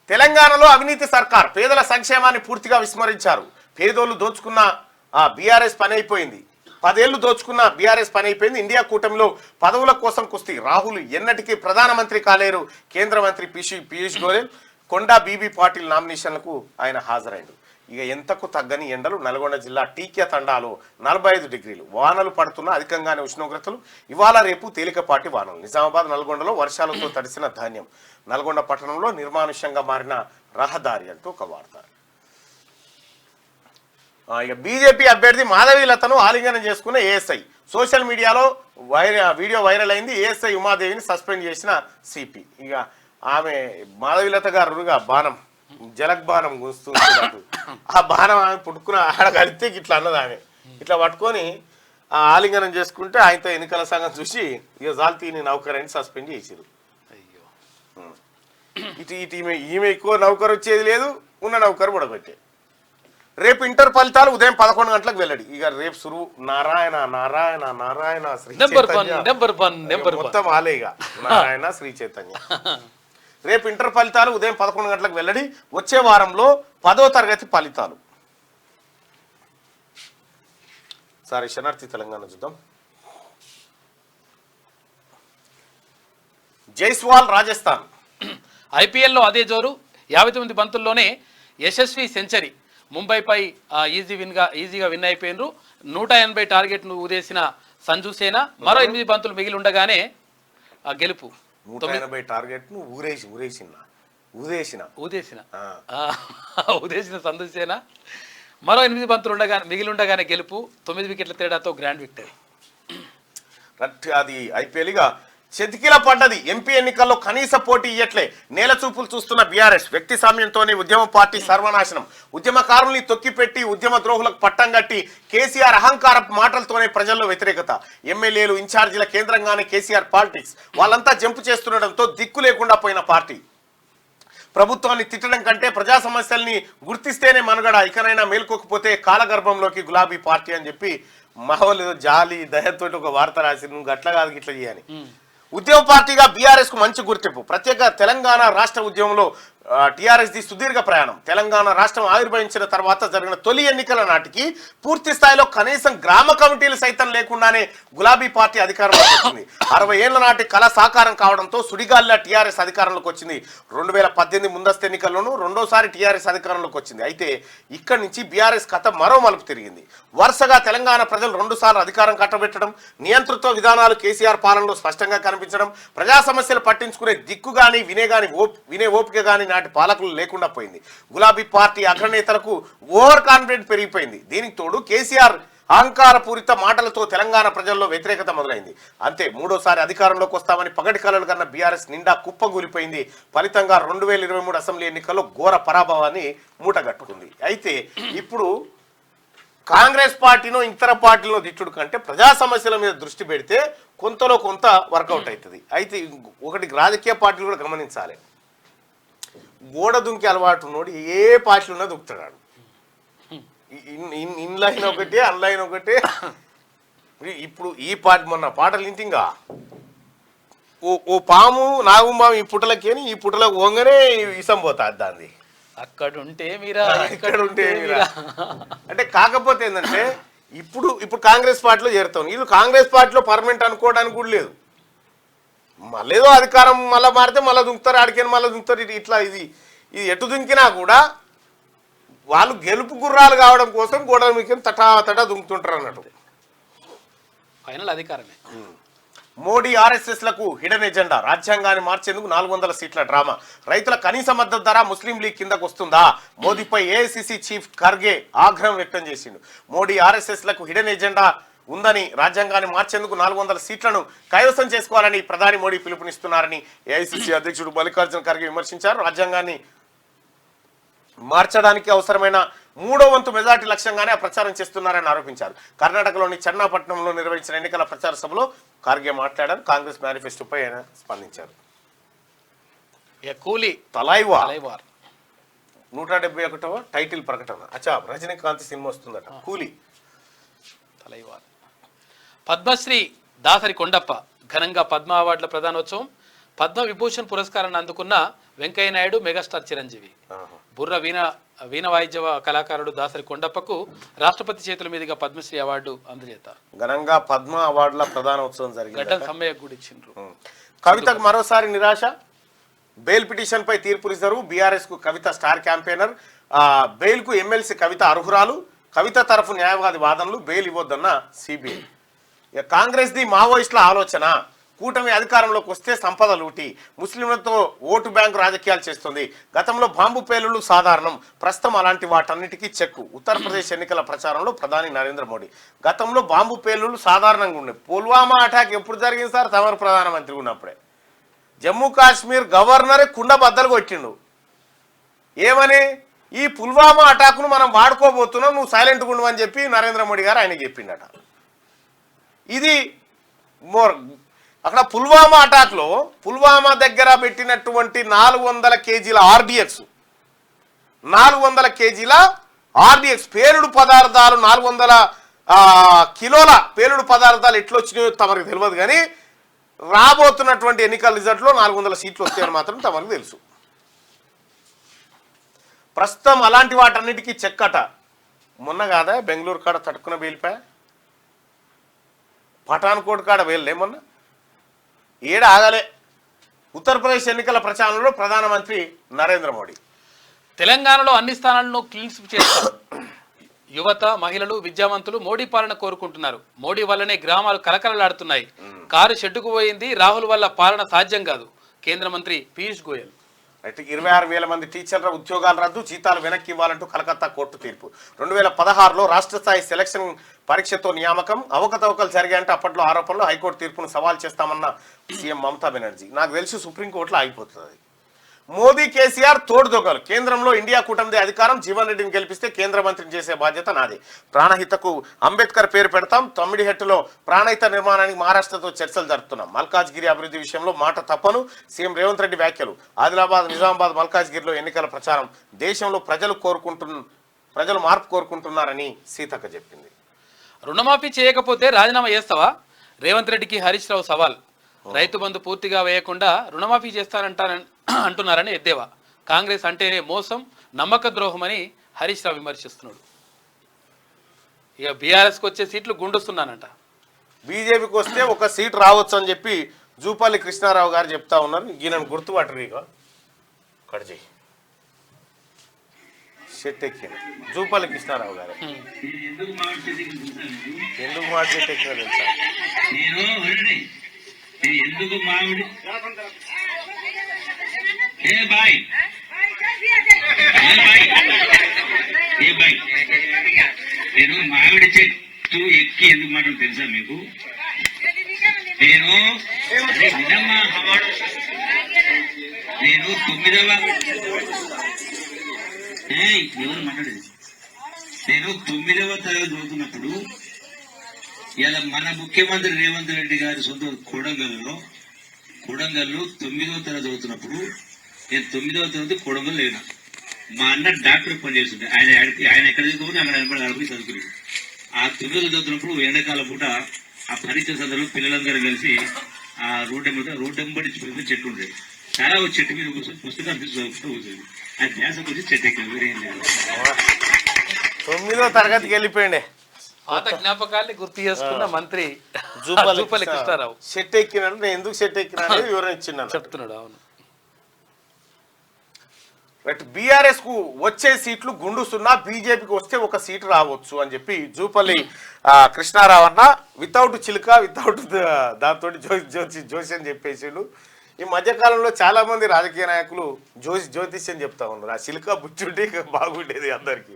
తెలంగాణలో అవినీతి సర్కార్. పేదల సంక్షేమాన్ని పూర్తిగా విస్మరించారు. పేదోళ్ళు దోచుకున్న బీఆర్ఎస్ పని అయిపోయింది. 10 ఏళ్లు దోచుకున్న బీఆర్ఎస్ పని అయిపోయింది. ఇండియా కూటమిలో పదవుల కోసం కుస్తీ. రాహుల్ ఎన్నటికీ ప్రధానమంత్రి కాలేరు. కేంద్ర మంత్రి పీయూష్ గోయల్, కొండా బీబీ పాటిల్ నామినేషన్లకు ఆయన హాజరైండు. ఇక ఎంతకు తగ్గని ఎండలు. నల్గొండ జిల్లా టీక్య తండాలో 45 డిగ్రీలు. వానలు పడుతున్న అధికంగానే ఉష్ణోగ్రతలు. ఇవాళ రేపు తేలికపాటి వానలు. నిజామాబాద్, నల్గొండలో వర్షాలతో తడిసిన ధాన్యం. నల్గొండ పట్టణంలో నిర్మానుష్యంగా మారిన రహదారి అంటూ ఒక వార్త. ఇక బీజేపీ అభ్యర్థి మాధవీలతను ఆలింగనం చేసుకున్న ఏఎస్ఐ. సోషల్ మీడియాలో వీడియో వైరల్ అయింది. ఏఎస్ఐ ఉమాదేవిని సస్పెండ్ చేసిన సిపి. ఇక ఆమె మాధవీలత గారుగా బాణం జలక్ బాణం గుస్తుంది. ఆ బాణం ఆమె పుట్టుకున్న ఆడ కలిస్తే ఇట్లా అన్నది. ఆమె ఇట్లా పట్టుకొని ఆలింగనం చేసుకుంటే ఆయనతో ఎన్నికల సంఘం చూసి ఇక జాల్తీని నౌకరని సస్పెండ్ చేసారు. అయ్యో, ఇటు ఈమె ఎక్కువ నౌకరు వచ్చేది లేదు, ఉన్న నౌకరు బుడగొట్టే. రేపు ఇంటర్ ఫలితాలు ఉదయం 11 గంటలకు వెల్లడి. ఇక రేపు సురువు నారాయణ నారాయణ నారాయణ శ్రీ మొత్తం ఆలే. ఇక నారాయణ శ్రీ చైతన్య. రేపు ఇంటర్ ఫలితాలు ఉదయం 11 గంటలకు వెల్లడి. వచ్చే వారంలో 10వ తరగతి ఫలితాలు. సారీ, శనార్థి తెలంగాణ చూద్దాం. జైస్వాల్ రాజస్థాన్. ఐపీఎల్లో అదే జోరు. 59 బంతుల్లోనే యశస్వి సెంచరీ. ముంబైపై ఈజీగా విన్ అయిపోయినరు. 180 టార్గెట్ను ఊదేసిన సంజు సేన. మరో 8 బంతులు మిగిలి ఉండగానే గెలుపు. 180 టార్గెట్ను ఊదేసిన సంజు సేన. మరో 8 బంతులు మిగిలి ఉండగానే గెలుపు. 9 వికెట్ల తేడాతో గ్రాండ్ విక్టరీ. అది ఐపీఎల్గా చెతికిల పడ్డది. ఎంపీ ఎన్నికల్లో కనీస పోటీ ఇయ్యట్లే. నేల చూపులు చూస్తున్న బీఆర్ఎస్ వ్యక్తి సామ్యంతోనే ఉద్యమ పార్టీ సర్వనాశనం. ఉద్యమకారుల్ని తొక్కిపెట్టి ఉద్యమ ద్రోహులకు పట్టం కట్టి కేసీఆర్ అహంకార మాటలతోనే ప్రజల్లో వ్యతిరేకత. ఎమ్మెల్యేలు ఇన్ఛార్జీల కేంద్రంగానే కేసీఆర్ పాలిటిక్స్. వాళ్ళంతా జంపు చేస్తుండటంతో దిక్కు లేకుండా పోయిన పార్టీ. ప్రభుత్వాన్ని తిట్టడం కంటే ప్రజా సమస్యల్ని గుర్తిస్తేనే మనుగడ. ఇకనైనా మేల్కోకపోతే కాలగర్భంలోకి గులాబీ పార్టీ అని చెప్పి మహోలు జాలి దయతోటి ఒక వార్త రాసి నువ్వు గట్ల కాదు గిట్ల చేయని. ఉద్యమ పార్టీగా బీఆర్ఎస్ కు మంచి గుర్తింపు. ప్రత్యేక తెలంగాణ రాష్ట్ర ఉద్యమంలో టీఆర్ఎస్ ది సుదీర్ఘ ప్రయాణం. తెలంగాణ రాష్ట్రం ఆవిర్భవించిన తర్వాత జరిగిన తొలి ఎన్నికల నాటికి పూర్తి స్థాయిలో కనీసం గ్రామ కమిటీలు సైతం లేకుండానే గులాబీ పార్టీ అధికారంలోకి వచ్చింది. 60 ఏళ్ల నాటి కళ సాకారం కావడంతో సుడిగాలిలా టీఆర్ఎస్ అధికారంలోకి వచ్చింది. 2018 ముందస్తు ఎన్నికల్లోనూ రెండోసారి టీఆర్ఎస్ అధికారంలోకి వచ్చింది. అయితే ఇక్కడి నుంచి బీఆర్ఎస్ కథ మరో మలుపు తిరిగింది. వరుసగా తెలంగాణ ప్రజలు 2 సార్లు అధికారం కట్టబెట్టడం, నియంతృత్వ విధానాలు కేసీఆర్ పాలనలో స్పష్టంగా కనిపించడం, ప్రజా సమస్యలు పట్టించుకునే దిక్కు గాని వినే ఓపిక గాని నాటి పాలకులు లేకుండా పోయింది. గులాబీ పార్టీ అగ్రనేతలకు ఓవర్ కాన్ఫిడెంట్ పెరిగిపోయింది. దీనికి తోడు కేసీఆర్ అహంకారపూరిత మాటలతో తెలంగాణ ప్రజల్లో వ్యతిరేకత మొదలైంది. అంతే, 3వ సారి అధికారంలోకి వస్తామని పగటి కలలు కన్న బీఆర్ఎస్ నిండా కుప్పగూలిపోయింది. ఫలితంగా 2023 అసెంబ్లీ ఎన్నికల్లో ఘోర పరాభవాన్ని మూటగట్టుకుంది. అయితే ఇప్పుడు కాంగ్రెస్ పార్టీనో ఇతర పార్టీలో తిట్టుడు కంటే ప్రజా సమస్యల మీద దృష్టి పెడితే కొంతలో కొంత వర్కౌట్ అవుతుంది. అయితే ఒకటి రాజకీయ పార్టీలు కూడా గమనించాలి. గోడ దుంకి అలవాటు ఉన్నోడు ఏ పార్టీలో ఉన్నా దుక్కుతాడు. ఇన్లైన్ ఒకటే అన్లైన్ ఒకటే. ఇప్పుడు ఈ పార్టీ మొన్న పాటలు ఇంటింగా ఓ పాము నాగుంబాము ఈ పుటలకేని ఈ పుటలకు వంగనే ఇసం పోతా దాన్ని అక్కడుంటే మీరా ఇక్కడుంటే మీరా అంటే. కాకపోతే ఏంటంటే ఇప్పుడు కాంగ్రెస్ పార్టీలో చేరుతాం. వీళ్ళు కాంగ్రెస్ పార్టీలో పర్మనెంట్ అనుకోవడానికి కూడా లేదు. మళ్ళేదో అధికారం మళ్ళీ మారితే మళ్ళీ దుంకుతారు, ఆడికని మళ్ళీ దుంకుతారు. ఇట్లా ఇది ఎటు దుంకినా కూడా వాళ్ళు గెలుపు గుర్రాలు కావడం కోసం గోడల మీకు తటా దుంకుతుంటారు అన్నట్టు. ఫైనల్ అధికారమే. మోడీ ఆర్ఎస్ఎస్లకు హిడెన్ ఎజెండా. రాజ్యాంగాన్ని మార్చేందుకు 400 సీట్ల డ్రామా. రైతుల కనీస మద్దతు ధర ముస్లిం లీగ్ కిందకు వస్తుందా? మోదీపై ఏఐసిసి చీఫ్ ఖర్గే ఆగ్రహం వ్యక్తం చేసిండు. మోడీ ఆర్ఎస్ఎస్లకు హిడెన్ ఎజెండా ఉందని, రాజ్యాంగాన్ని మార్చేందుకు 400 సీట్లను కైవసం చేసుకోవాలని ప్రధాని మోడీ పిలుపునిస్తున్నారని ఏఐసిసి అధ్యక్షుడు మల్లికార్జున ఖర్గే విమర్శించారు. రాజ్యాంగాన్ని మార్చడానికి అవసరమైన 3వ వంతు మెజార్టీ లక్ష్యంగానే ప్రచారం చేస్తున్నారని ఆరోపించారు. కర్ణాటకలోని చన్నపట్నంలో నిర్వహించిన ఎన్నికల ప్రచార సభలో ఖర్గే మాట్లాడారు. కాంగ్రెస్ మేనిఫెస్టోపై ఆయన స్పందించారు. కూలీ తలైవార్ 171వ టైటిల్ ప్రకటన. అచ్చా, రజనీకాంత్ సినిమా వస్తుందట. కూలీ తలైవార్. పద్మశ్రీ దాసరి కొండప్ప ఘనంగా పద్మ అవార్డుల ప్రధానోత్సవం. పద్మ విభూషణ్ పురస్కారాన్ని అందుకున్న వెంకయ్య నాయుడు, మెగాస్టార్ చిరంజీవి. బుర్ర వీణ వాయిద్య కళాకారుడు దాసరి కొండప్పకు రాష్ట్రపతి చేతుల మీదుగా పద్మశ్రీ అవార్డు అందజేత. ఘనంగా పద్మ అవార్డుల ప్రధానోత్సవం జరిగింది. గడ్డం సమ్మయ్య కూడా ఇచ్చిండ్రు. కవితకు మరోసారి నిరాశ. బెయిల్ పిటిషన్ పై తీర్పు రిజర్వ్. బీఆర్ఎస్ కు కవిత స్టార్ క్యాంపెయినర్. బెయిల్ కు ఎమ్మెల్సీ కవిత అర్హురాలు. కవిత తరఫు న్యాయవాది వాదనలు. బెయిల్ ఇవ్వొద్దన్న సిబిఐ. కాంగ్రెస్ ది మావోయిస్టుల ఆలోచన. కూటమి అధికారంలోకి వస్తే సంపద లూటి, ముస్లింలతో ఓటు బ్యాంకు రాజకీయాలు చేస్తుంది. గతంలో బాంబు పేలుళ్లు సాధారణం, ప్రస్తుతం అలాంటి వాటన్నిటికీ చెక్కు. ఉత్తరప్రదేశ్ ఎన్నికల ప్రచారంలో ప్రధాని నరేంద్ర మోడీ. గతంలో బాంబు పేలుళ్లు సాధారణంగా ఉన్నాయి. పుల్వామా అటాక్ ఎప్పుడు జరిగింది సార్? తమరు ప్రధానమంత్రి ఉన్నప్పుడే. జమ్మూ కాశ్మీర్ గవర్నరే కుండ బద్దలు కొట్టిండు. ఏమని? ఈ పుల్వామా అటాక్ను మనం వాడుకోబోతున్నాం, నువ్వు సైలెంట్గా ఉండవని చెప్పి నరేంద్ర మోడీ గారు ఆయనకి చెప్పిండట. ఇది అక్కడ పుల్వామా అటాక్లో పుల్వామా దగ్గర పెట్టినటువంటి 400 కేజీల ఆర్డిఎక్స్ 400 కేజీల ఆర్డిఎక్స్ పేలుడు పదార్థాలు 400 కిలోల పేలుడు పదార్థాలు ఎట్లా వచ్చినాయో తమకు తెలియదు. కానీ రాబోతున్నటువంటి ఎన్నికల రిజల్ట్లో 400 సీట్లు వస్తాయని మాత్రం తమకు తెలుసు. ప్రస్తుతం అలాంటి వాటన్నిటికీ చెక్కట. మొన్న కాదా బెంగళూరు కాడ తట్టుకున్న బెయిల్పై పఠాన్కోట్ కాడ వెళ్ళేమన్నా ఏడ ఆగలే. ఉత్తరప్రదేశ్ ఎన్నికల ప్రచారంలో ప్రధానమంత్రి నరేంద్ర మోడీ. తెలంగాణలో అన్ని స్థానాలను క్లీన్ స్వీప్ చేస్తారు. యువత, మహిళలు, విద్యావంతులు మోడీ పాలన కోరుకుంటున్నారు. మోడీ వల్లనే గ్రామాలు కలకలలాడుతున్నాయి. కారు షెడ్డుకు పోయింది, రాహుల్ వల్ల పాలన సాధ్యం కాదు. కేంద్ర మంత్రి పీయూష్ గోయల్. అయితే 26,000 మంది టీచర్ల ఉద్యోగాలు రద్దు, జీతాలు వెనక్కి ఇవ్వాలంటూ కలకత్తా కోర్టు తీర్పు. 2016లో రాష్ట్ర స్థాయి సెలక్షన్ పరీక్షతో నియామకం, అవకతవకలు జరిగాయంటే అప్పట్లో ఆరోపణలు, హైకోర్టు తీర్పును సవాల్ చేస్తామన్న సీఎం మమతా బెనర్జీ. నాకు తెలిసి సుప్రీంకోర్టులో అయిపోతుంది. మోదీ కేసీఆర్ తోడుదొగలు, కేంద్రంలో ఇండియా కూటమిదే అధికారం, జీవన్ రెడ్డిని గెలిపిస్తే కేంద్ర మంత్రిని చేసే బాధ్యత నాది, ప్రాణహితకు అంబేద్కర్ పేరు పెడతాం, తమ్మిడిహెట్టులో ప్రాణహిత నిర్మాణానికి మహారాష్ట్రతో చర్చలు జరుపుతున్నాం, మల్కాజ్గిరి అభివృద్ధి విషయంలో మాట తప్పను, సీఎం రేవంత్ రెడ్డి వ్యాఖ్యలు. ఆదిలాబాద్, నిజామాబాద్, మల్కాజ్గిరిలో ఎన్నికల ప్రచారం, దేశంలో ప్రజలు మార్పు కోరుకుంటున్నారని సీతక్క చెప్పింది. రుణమాఫీ చేయకపోతే రాజీనామా చేస్తావా? రేవంత్ రెడ్డికి హరీష్ రావు సవాల్. రైతు బంధు పూర్తిగా వేయకుండా రుణమాఫీ అంటున్నారని ఎద్దేవా. కాంగ్రెస్ అంటేనే మోసం, నమ్మక ద్రోహమని హరీష్ రావు విమర్శిస్తున్నాడు. ఇక బీఆర్ఎస్కి వచ్చే సీట్లు గుండుస్తున్నానంట. బీజేపీకి వస్తే ఒక సీట్ రావచ్చు అని చెప్పి జూపల్లి కృష్ణారావు గారు చెప్తా ఉన్నారు. ఈయనను గుర్తుపట్టరు. ఇక కడిజీ షెట్ ఎక్కిన జూపల్లి కృష్ణారావు గారు ఎందుకు మాట షెట్ ఎక్కిన తెలుసా? ఎందుకు మామిడి ఏ బాయ్ నేను మామిడి చెట్టు ఎక్కి ఎందుకు మాట తెలుసా మీకు? నేను నిజమ్మా నేను 9వ ఎవరు మాట్లాడేది నేను 9వ తరగతి చదువుతున్నప్పుడు ఇలా మన ముఖ్యమంత్రి రేవంత్ రెడ్డి గారి సొంత కొడంగల్లో 9వ తరగతి చదువుతున్నప్పుడు నేను 9వ తరగతి కొడంగల్ లేనా. మా అన్న డాక్టర్ పని చేస్తుంటే ఆయన ఎక్కడ చదువుకుంటే అక్కడ అడపడి చదువుకున్నాడు. ఆ 9వ చదువుతున్నప్పుడు ఎండాకాలం పూట ఆ పరీక్ష సందర్భంలో పిల్లలందరూ కలిసి ఆ రోడ్డెంబడి చెట్టు ఉండేది. చాలా చెట్టు మీద కూర్చొని పుస్తకాలు తీసి చదువుకుంటూ కూర్చొని ఆ ధ్యాస వచ్చి చెట్టు ఎక్కింది. వేరేం లేదు. 9వ తరగతికి వెళ్ళిపోయిండే. పాత జ్ఞాపకాల్ని గుర్తు చేసుకున్న మంత్రి జూపల్లి కృష్ణారావు షెట్ ఎక్కినాడు. నేను ఎందుకు షెట్ ఎక్కినా అనేది వివరణ ఇచ్చింది చెప్తున్నాడు. అవును. బీఆర్ఎస్ కు వచ్చే సీట్లు గుండుస్తున్నా, బీజేపీకి వస్తే ఒక సీటు రావచ్చు అని చెప్పి జూపల్లి కృష్ణారావు అన్న వితౌట్ చిలుక వితౌట్ దాంతో జోషి అని చెప్పేసిండు. ఈ మధ్యకాలంలో చాలా మంది రాజకీయ నాయకులు జ్యోతిష్యం చెప్తా ఉన్నారు. ఆ చిలుక బుచ్చుంటే బాగుండేది అందరికీ.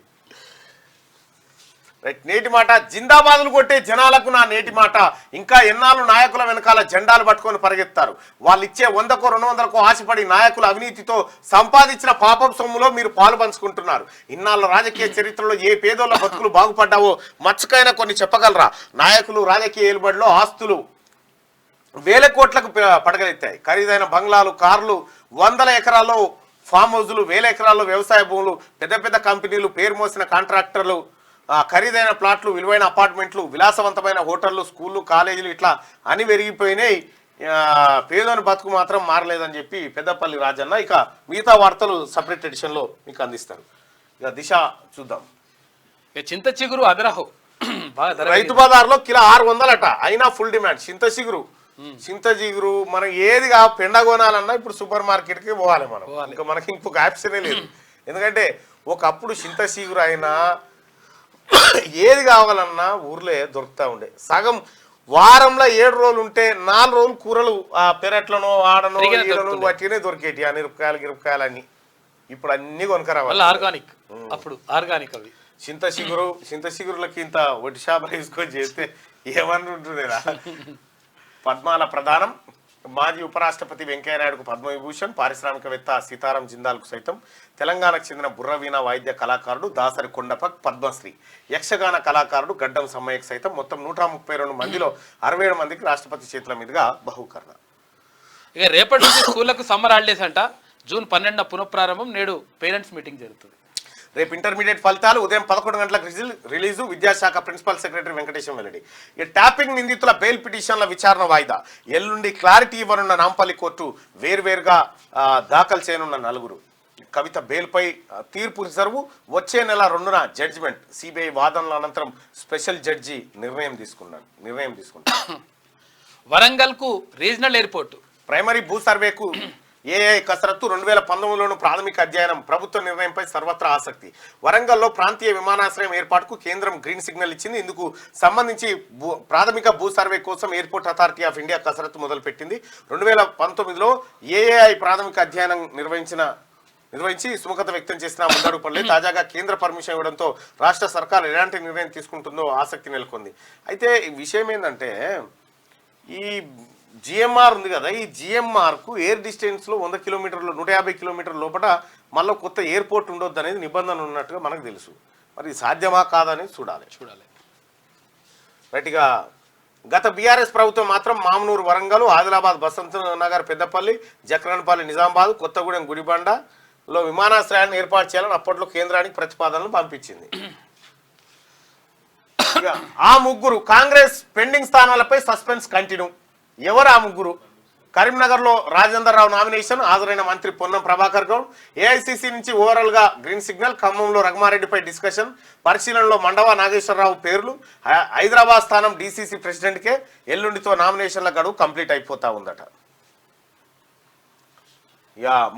రైట్. నేటి మాట, జిందాబాదులు కొట్టే జనాలకు నా నేటి మాట. ఇంకా ఎన్నాళ్ళు నాయకుల వెనకాల జెండాలు పట్టుకొని పరిగెత్తారు? వాళ్ళు ఇచ్చే 100కో 200కో ఆశపడి నాయకులు అవినీతితో సంపాదించిన పాపం సొమ్ములో మీరు పాలు పంచుకుంటున్నారు. ఇన్నాళ్ళ రాజకీయ చరిత్రలో ఏ పేదోళ్ళ బతుకులు బాగుపడ్డావో మచ్చుకైనా కొన్ని చెప్పగలరా? నాయకులు రాజకీయ ఏలుబడిలో ఆస్తులు వేల కోట్లకు పడగలెత్తాయి. ఖరీదైన బంగ్లాలు, కార్లు, 100 ఎకరాల్లో ఫామ్ హౌజులు, 1000 ఎకరాల్లో వ్యవసాయ భూములు, పెద్ద పెద్ద కంపెనీలు, పేరు మోసిన కాంట్రాక్టర్లు, ఖరీదైన ప్లాట్లు, విలువైన అపార్ట్మెంట్లు, విలాసవంతమైన హోటళ్లు, స్కూళ్ళు, కాలేజీలు ఇట్లా అని పెరిగిపోయినాయి. పేదోని బతుకు మాత్రం మారలేదని చెప్పి పెద్దపల్లి రాజన్న. ఇక మిగతా వార్తలు సపరేట్ ఎడిషన్లో మీకు అందిస్తారు. ఇక దిశ చూద్దాం. చింత చిగురు అదరహో రైతు బజార్లో కిలో 600 అయినా ఫుల్ డిమాండ్. చింత చిగురు మనం ఏదిగా పెండ కొనాలన్నా ఇప్పుడు సూపర్ మార్కెట్కి పోవాలి మనం. ఇంకా మనకి ఇంకొక ఆప్షనే లేదు. ఎందుకంటే ఒకప్పుడు చింత చిగురు అయినా ఏది కావాలన్నా ఊర్లో దొరుకుతూ ఉండే. సగం వారంలో 7 రోజులు ఉంటే 4 రోజులు కూరలు పెరట్లనో ఆడనో ఈడనో వాటినే దొరికేటి. ఆ మిరపకాయలు అన్ని ఇప్పుడు అన్ని కొనకరావాలి. ఆర్గానిక్. అప్పుడు ఆర్గానిక్ అవి. చింత చిగురులకి ఇంత వడ్డీ షాపులు వేసుకొని చేస్తే ఏమని ఉంటుందేనా. పద్మాల ప్రదానం, మాజీ ఉపరాష్ట్రపతి వెంకయ్యనాయుడుకు పద్మవిభూషణ్, పారిశ్రామికవేత్త సీతారాం జిందాల్కు సైతం, తెలంగాణకు చెందిన బుర్రవీణ వాయిద్య కళాకారుడు దాసరి కొండపక్ పద్మశ్రీ, యక్షగాన కళాకారుడు గడ్డం సమ్మయ్యకు సైతం మొత్తం 132 మందిలో 67 మందికి రాష్ట్రపతి చేతుల మీదుగా బహుకరణ. ఇక రేపటి నుంచి స్కూళ్లకు సమ్మర్ హాలిడేస్ అంట. జూన్ 12న పునఃప్రారంభం. నేడు పేరెంట్స్ మీటింగ్ జరుగుతుంది. రేపు ఇంటర్మీడియట్ ఫలితాలు ఉదయం 11 గంటలకు రిలీజు. విద్యాశాఖ ప్రిన్సిపల్ సెక్రటరీ వెంకటేశం వెల్లడి. ఈ ట్యాపింగ్ నిందితుల బెయిల్ పిటిషన్ల విచారణ వాయిదా. ఎల్లుండి క్లారిటీ ఇవ్వనున్న నాంపల్లి కోర్టు. వేర్వేరుగా దాఖలు చేయనున్న 4. కవిత బెయిల్పై తీర్పు రిజర్వు. వచ్చే నెల 2న జడ్జిమెంట్. సిబిఐ వాదనల అనంతరం స్పెషల్ జడ్జి నిర్ణయం తీసుకుంటారు. వరంగల్కు రీజనల్ ఎయిర్పోర్టు. ప్రైమరీ భూ సర్వేకు ఏఐ కసరత్తు 2019లోను ప్రాథమిక అధ్యయనం, ప్రభుత్వ నిర్ణయంపై సర్వత్రా ఆసక్తి. వరంగల్లో ప్రాంతీయ విమానాశ్రయం ఏర్పాటుకు కేంద్రం గ్రీన్ సిగ్నల్ ఇచ్చింది. ఇందుకు సంబంధించి ప్రాథమిక భూ సర్వే కోసం ఎయిర్పోర్ట్ అథారిటీ ఆఫ్ ఇండియా కసరత్తు మొదలుపెట్టింది. 2019లో ఏఐ ప్రాథమిక అధ్యయనం నిర్వహించి సుముఖత వ్యక్తం చేసిన ముందడుగు పడలేదు. తాజాగా కేంద్ర పర్మిషన్ ఇవ్వడంతో రాష్ట్ర సర్కార్ ఎలాంటి నిర్ణయం తీసుకుంటుందో ఆసక్తి నెలకొంది. అయితే ఈ విషయం ఏంటంటే, ఈ జిఎంఆర్ ఉంది కదా, ఈ జిఎంఆర్కు ఎయిర్ డిస్టెన్స్లో 100 కిలోమీటర్లు 150 కిలోమీటర్ల లోపల మళ్ళీ కొత్త ఎయిర్పోర్ట్ ఉండొద్దు అనేది నిబంధన ఉన్నట్టుగా మనకు తెలుసు. మరి సాధ్యమా కాదనేది చూడాలి. రైట్గా గత బీఆర్ఎస్ ప్రభుత్వం మాత్రం మామనూరు వరంగల్, ఆదిలాబాద్ బసంత్ నగర్ పెద్దపల్లి, జక్రన్పల్లి నిజామాబాద్, కొత్తగూడెం గుడిబండలో విమానాశ్రయాన్ని ఏర్పాటు చేయాలని అప్పట్లో కేంద్రానికి ప్రతిపాదనలు పంపించింది. ఆ ముగ్గురు కాంగ్రెస్ పెండింగ్ స్థానాలపై సస్పెన్స్ కంటిన్యూ. ఎవరు ఆ ముగ్గురు? కరీంనగర్లో రాజేందర్ రావు నామినేషన్, హాజరైన మంత్రి పొన్నం ప్రభాకర్ గౌడ్. ఏఐసిసి నుంచి ఓవరాల్ గా గ్రీన్ సిగ్నల్. ఖమ్మంలో రఘుమారెడ్డిపై డిస్కషన్, పరిశీలనలో మండవ నాగేశ్వరరావు పేర్లు. హైదరాబాద్ స్థానం డిసిసి ప్రెసిడెంట్కే. ఎల్లుండితో నామినేషన్ల గడువు కంప్లీట్ అయిపోతా ఉందట.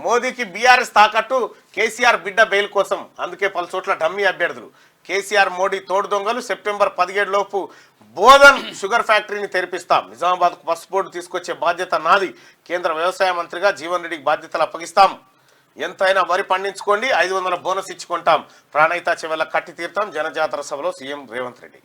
మోదీకి బీఆర్ఎస్ తాకట్టు, కేసీఆర్ బిడ్డ బెయిల్ కోసం. అందుకే పలు చోట్ల డమ్మీ అభ్యర్థులు. కేసీఆర్ మోడీ తోడు దొంగలు. సెప్టెంబర్ 17 లోపు బోధన్ షుగర్ ఫ్యాక్టరీని తెరిపిస్తాం. నిజామాబాద్కు పసుపు బోర్డు తీసుకొచ్చే బాధ్యత నాది. కేంద్ర వ్యవసాయ మంత్రిగా జీవన్ రెడ్డికి బాధ్యతలు అప్పగిస్తాం. ఎంతైనా వరి పండించుకోండి, 500 బోనస్ ఇచ్చుకుంటాం. ప్రాణహిత చెవెల కట్టి తీర్థం. జనజాతర సభలో సీఎం రేవంత్ రెడ్డి.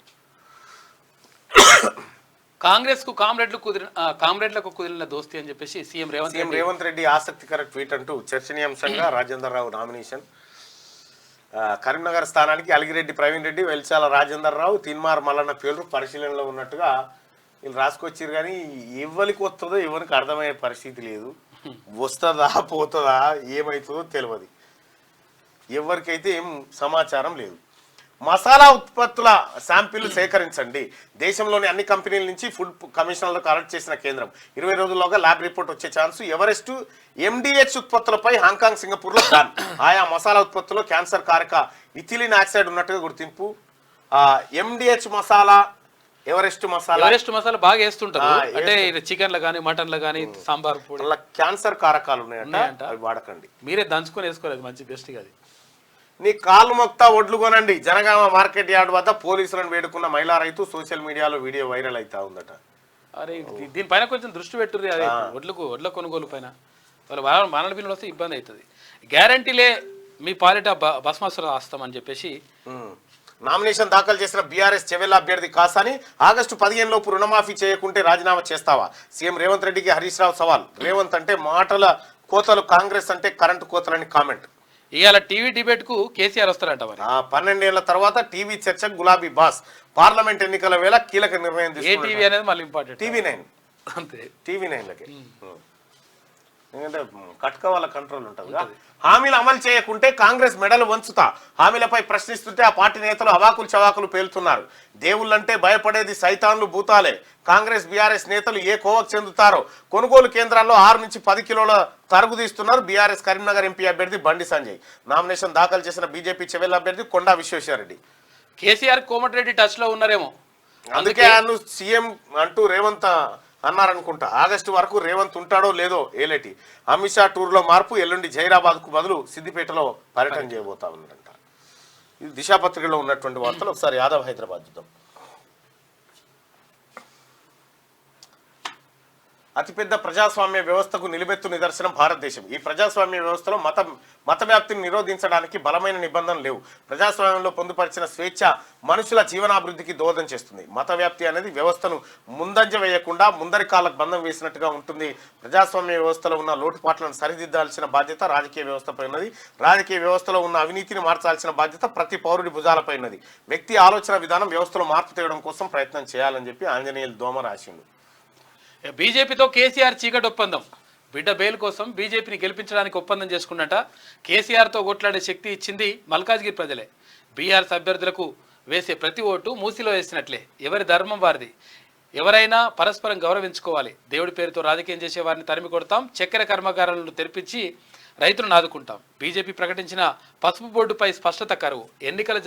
కాంగ్రెస్ కు కామ్రేడ్లకు కుదిరిన దోస్తి అని చెప్పేసి సీఎం రేవంత్ రెడ్డి ఆసక్తికర ట్వీట్ అంటూ చర్చనీయాంశంగా రాజేందర్ రావు నామినేషన్. కరీంనగర్ స్థానానికి అలిగిరెడ్డి ప్రవీణ్ రెడ్డి, వెల్చాల రాజేందర్ రావు, తిన్మార్ మల్లన్న పేర్లు పరిశీలనలో ఉన్నట్టుగా వీళ్ళు రాసుకొచ్చారు. కానీ ఎవరికి వస్తుందో ఎవరికి అర్థమయ్యే పరిస్థితి లేదు. వస్తుందా పోతుందా ఏమవుతుందో తెలియదు. ఎవరికైతే ఏం సమాచారం లేదు. మసాలా ఉత్పత్తుల శాంపిల్ సేకరించండి. దేశంలోని అన్ని కంపెనీల నుంచి ఫుడ్ కమిషనర్లు కలెక్ట్ చేసిన కేంద్రం. 20 రోజుల్లోగా ల్యాబ్ రిపోర్ట్ వచ్చే ఛాన్స్. ఎవరెస్ట్ ఎండిహెచ్ ఉత్పత్తులపై హాంకాంగ్, సింగపూర్లో బ్యాన్. ఆయా మసాలా ఉత్పత్తుల్లో క్యాన్సర్ కారక ఇథిలిన్ ఆక్సైడ్ ఉన్నట్టుగా గుర్తింపు. ఎండిహెచ్ మసాలా, ఎవరెస్ట్ మసాలా బాగా వేస్తుంటారు. అంటే చికెన్లు కానీ మటన్లు కానీ సాంబార్ పొడి క్యాన్సర్ కారకాలు ఉన్నాయంట, అవి వాడకండి. మీరే దంచుకొని వేసుకోలేదు, మంచి బెస్ట్ అది. నీ కాళ్ళు మొక్తా ఒడ్లు కొనండి. జనగామ మార్కెట్ యార్డ్ వద్ద పోలీసులను వేడుకున్న మహిళా రైతు. సోషల్ మీడియాలో వీడియో వైరల్ అవుతా ఉందట. అరే దీనిపైన కొంచెం దృష్టి పెట్టుర్రి. అదే ఒడ్ల కొనుగోలు పైన వాళ్ళ మానవ బిల్లులు వస్తే ఇబ్బంది అవుతుంది. గ్యారంటీలే మీ పాలిట భస్మాసుర వస్తామని చెప్పేసి నామినేషన్ దాఖలు చేసిన బీఆర్ఎస్ చెవెల్ల అభ్యర్థి కాసాని. ఆగస్టు 15 లోపు రుణమాఫీ చేయకుంటే రాజీనామా చేస్తావా? సీఎం రేవంత్ రెడ్డికి హరీష్ రావు సవాల్. రేవంత్ అంటే మాటల కోతలు, కాంగ్రెస్ అంటే కరెంటు కోతలని కామెంట్. ఇవాళ టీవీ డిబేట్ కు కేసీఆర్ వస్తారంట. మరి 12 ఏళ్ల తర్వాత టీవీ చర్చకు గులాబీ బాస్. పార్లమెంట్ ఎన్నికల వేళ కీలక నిర్ణయం ఏ టీవీ అనేది మళ్ళీ ఇంపార్టెంట్. టీవీ9 అంతే. టీవీ9లకి ఎందుకంటే కట్కోవాల కంట్రోల్ ఉంటుంది. హామీలు అమలు చేయకుంటే కాంగ్రెస్ మెడలు వంచుతా. హామీలపై ప్రశ్నిస్తుంటే ఆ పార్టీ నేతలు అవాకులు చవాకులు పేలుతున్నారు. దేవుళ్ళంటే భయపడేది సైతాన్లు భూతాలే. కాంగ్రెస్ బీఆర్ఎస్ నేతలు ఏ కోవకు చెందుతారో. కొనుగోలు కేంద్రాల్లో 6 నుంచి 10 కిలోల తరుగు తీస్తున్నారు బీఆర్ఎస్ కరీంనగర్ ఎంపీ అభ్యర్థి బండి సంజయ్. నామినేషన్ దాఖలు చేసిన బీజేపీ చెవెల్ల అభ్యర్థి కొండా విశ్వేశ్వరరెడ్డి. కేసీఆర్ కోమటిరెడ్డి టచ్ లో ఉన్నారేమో, అందుకే ఆయన సీఎం అంటూ రేవంత్ అన్నారనుకుంటా. ఆగస్టు వరకు రేవంత్ ఉంటాడో లేదో ఏలేటి. అమిత్ షా టూర్లో మార్పు. ఎల్లుండి జైరాబాద్ కు బదులు సిద్దిపేటలో పర్యటన చేయబోతా ఉన్నారంట. ఇది దిశాపత్రికలో ఉన్నటువంటి వార్తలు. ఒకసారి యాదవ్ హైదరాబాద్ చూద్దాం. అతిపెద్ద ప్రజాస్వామ్య వ్యవస్థకు నిలువెత్తు నిదర్శనం భారతదేశం. ఈ ప్రజాస్వామ్య వ్యవస్థలో మత వ్యాప్తిని నిరోధించడానికి బలమైన నిబంధనలు లేవు. ప్రజాస్వామ్యంలో పొందుపరిచిన స్వేచ్ఛ మనుషుల జీవనాభివృద్ధికి దోహదం చేస్తుంది. మత వ్యాప్తి అనేది వ్యవస్థను ముందంజ వేయకుండా ముందరి కాళ్ళకు బంధం వేసినట్టుగా ఉంటుంది. ప్రజాస్వామ్య వ్యవస్థలో ఉన్న లోటుపాట్లను సరిదిద్దాల్సిన బాధ్యత రాజకీయ వ్యవస్థపై ఉన్నది. రాజకీయ వ్యవస్థలో ఉన్న అవినీతిని మార్చాల్సిన బాధ్యత ప్రతి పౌరుడి భుజాలపై ఉన్నది. వ్యక్తి ఆలోచన విధానం వ్యవస్థలో మార్పు తేవడం కోసం ప్రయత్నం చేయాలని చెప్పి ఆంజనేయులు దోమ రాసిండు. బీజేపీతో కేసీఆర్ చీకటి ఒప్పందం. బిడ్డ బెయిల్ కోసం బీజేపీని గెలిపించడానికి ఒప్పందం చేసుకున్నట. కేసీఆర్తో కొట్లాడే శక్తి ఇచ్చింది మల్కాజ్గిరి ప్రజలే. బీఆర్ఎస్ అభ్యర్థులకు వేసే ప్రతి ఓటు మూసిలో వేసినట్లే. ఎవరి ధర్మం వారిది. ఎవరైనా పరస్పరం గౌరవించుకోవాలి. దేవుడి పేరుతో రాజకీయం చేసే వారిని తరిమి కొడతాం. చక్కెర కర్మాగారాలను తెరిపించి రైతులను ఆదుకుంటాం. బీజేపీ ప్రకటించిన పసుపు బోర్డుపై స్పష్టత కరువు. ఎన్నికల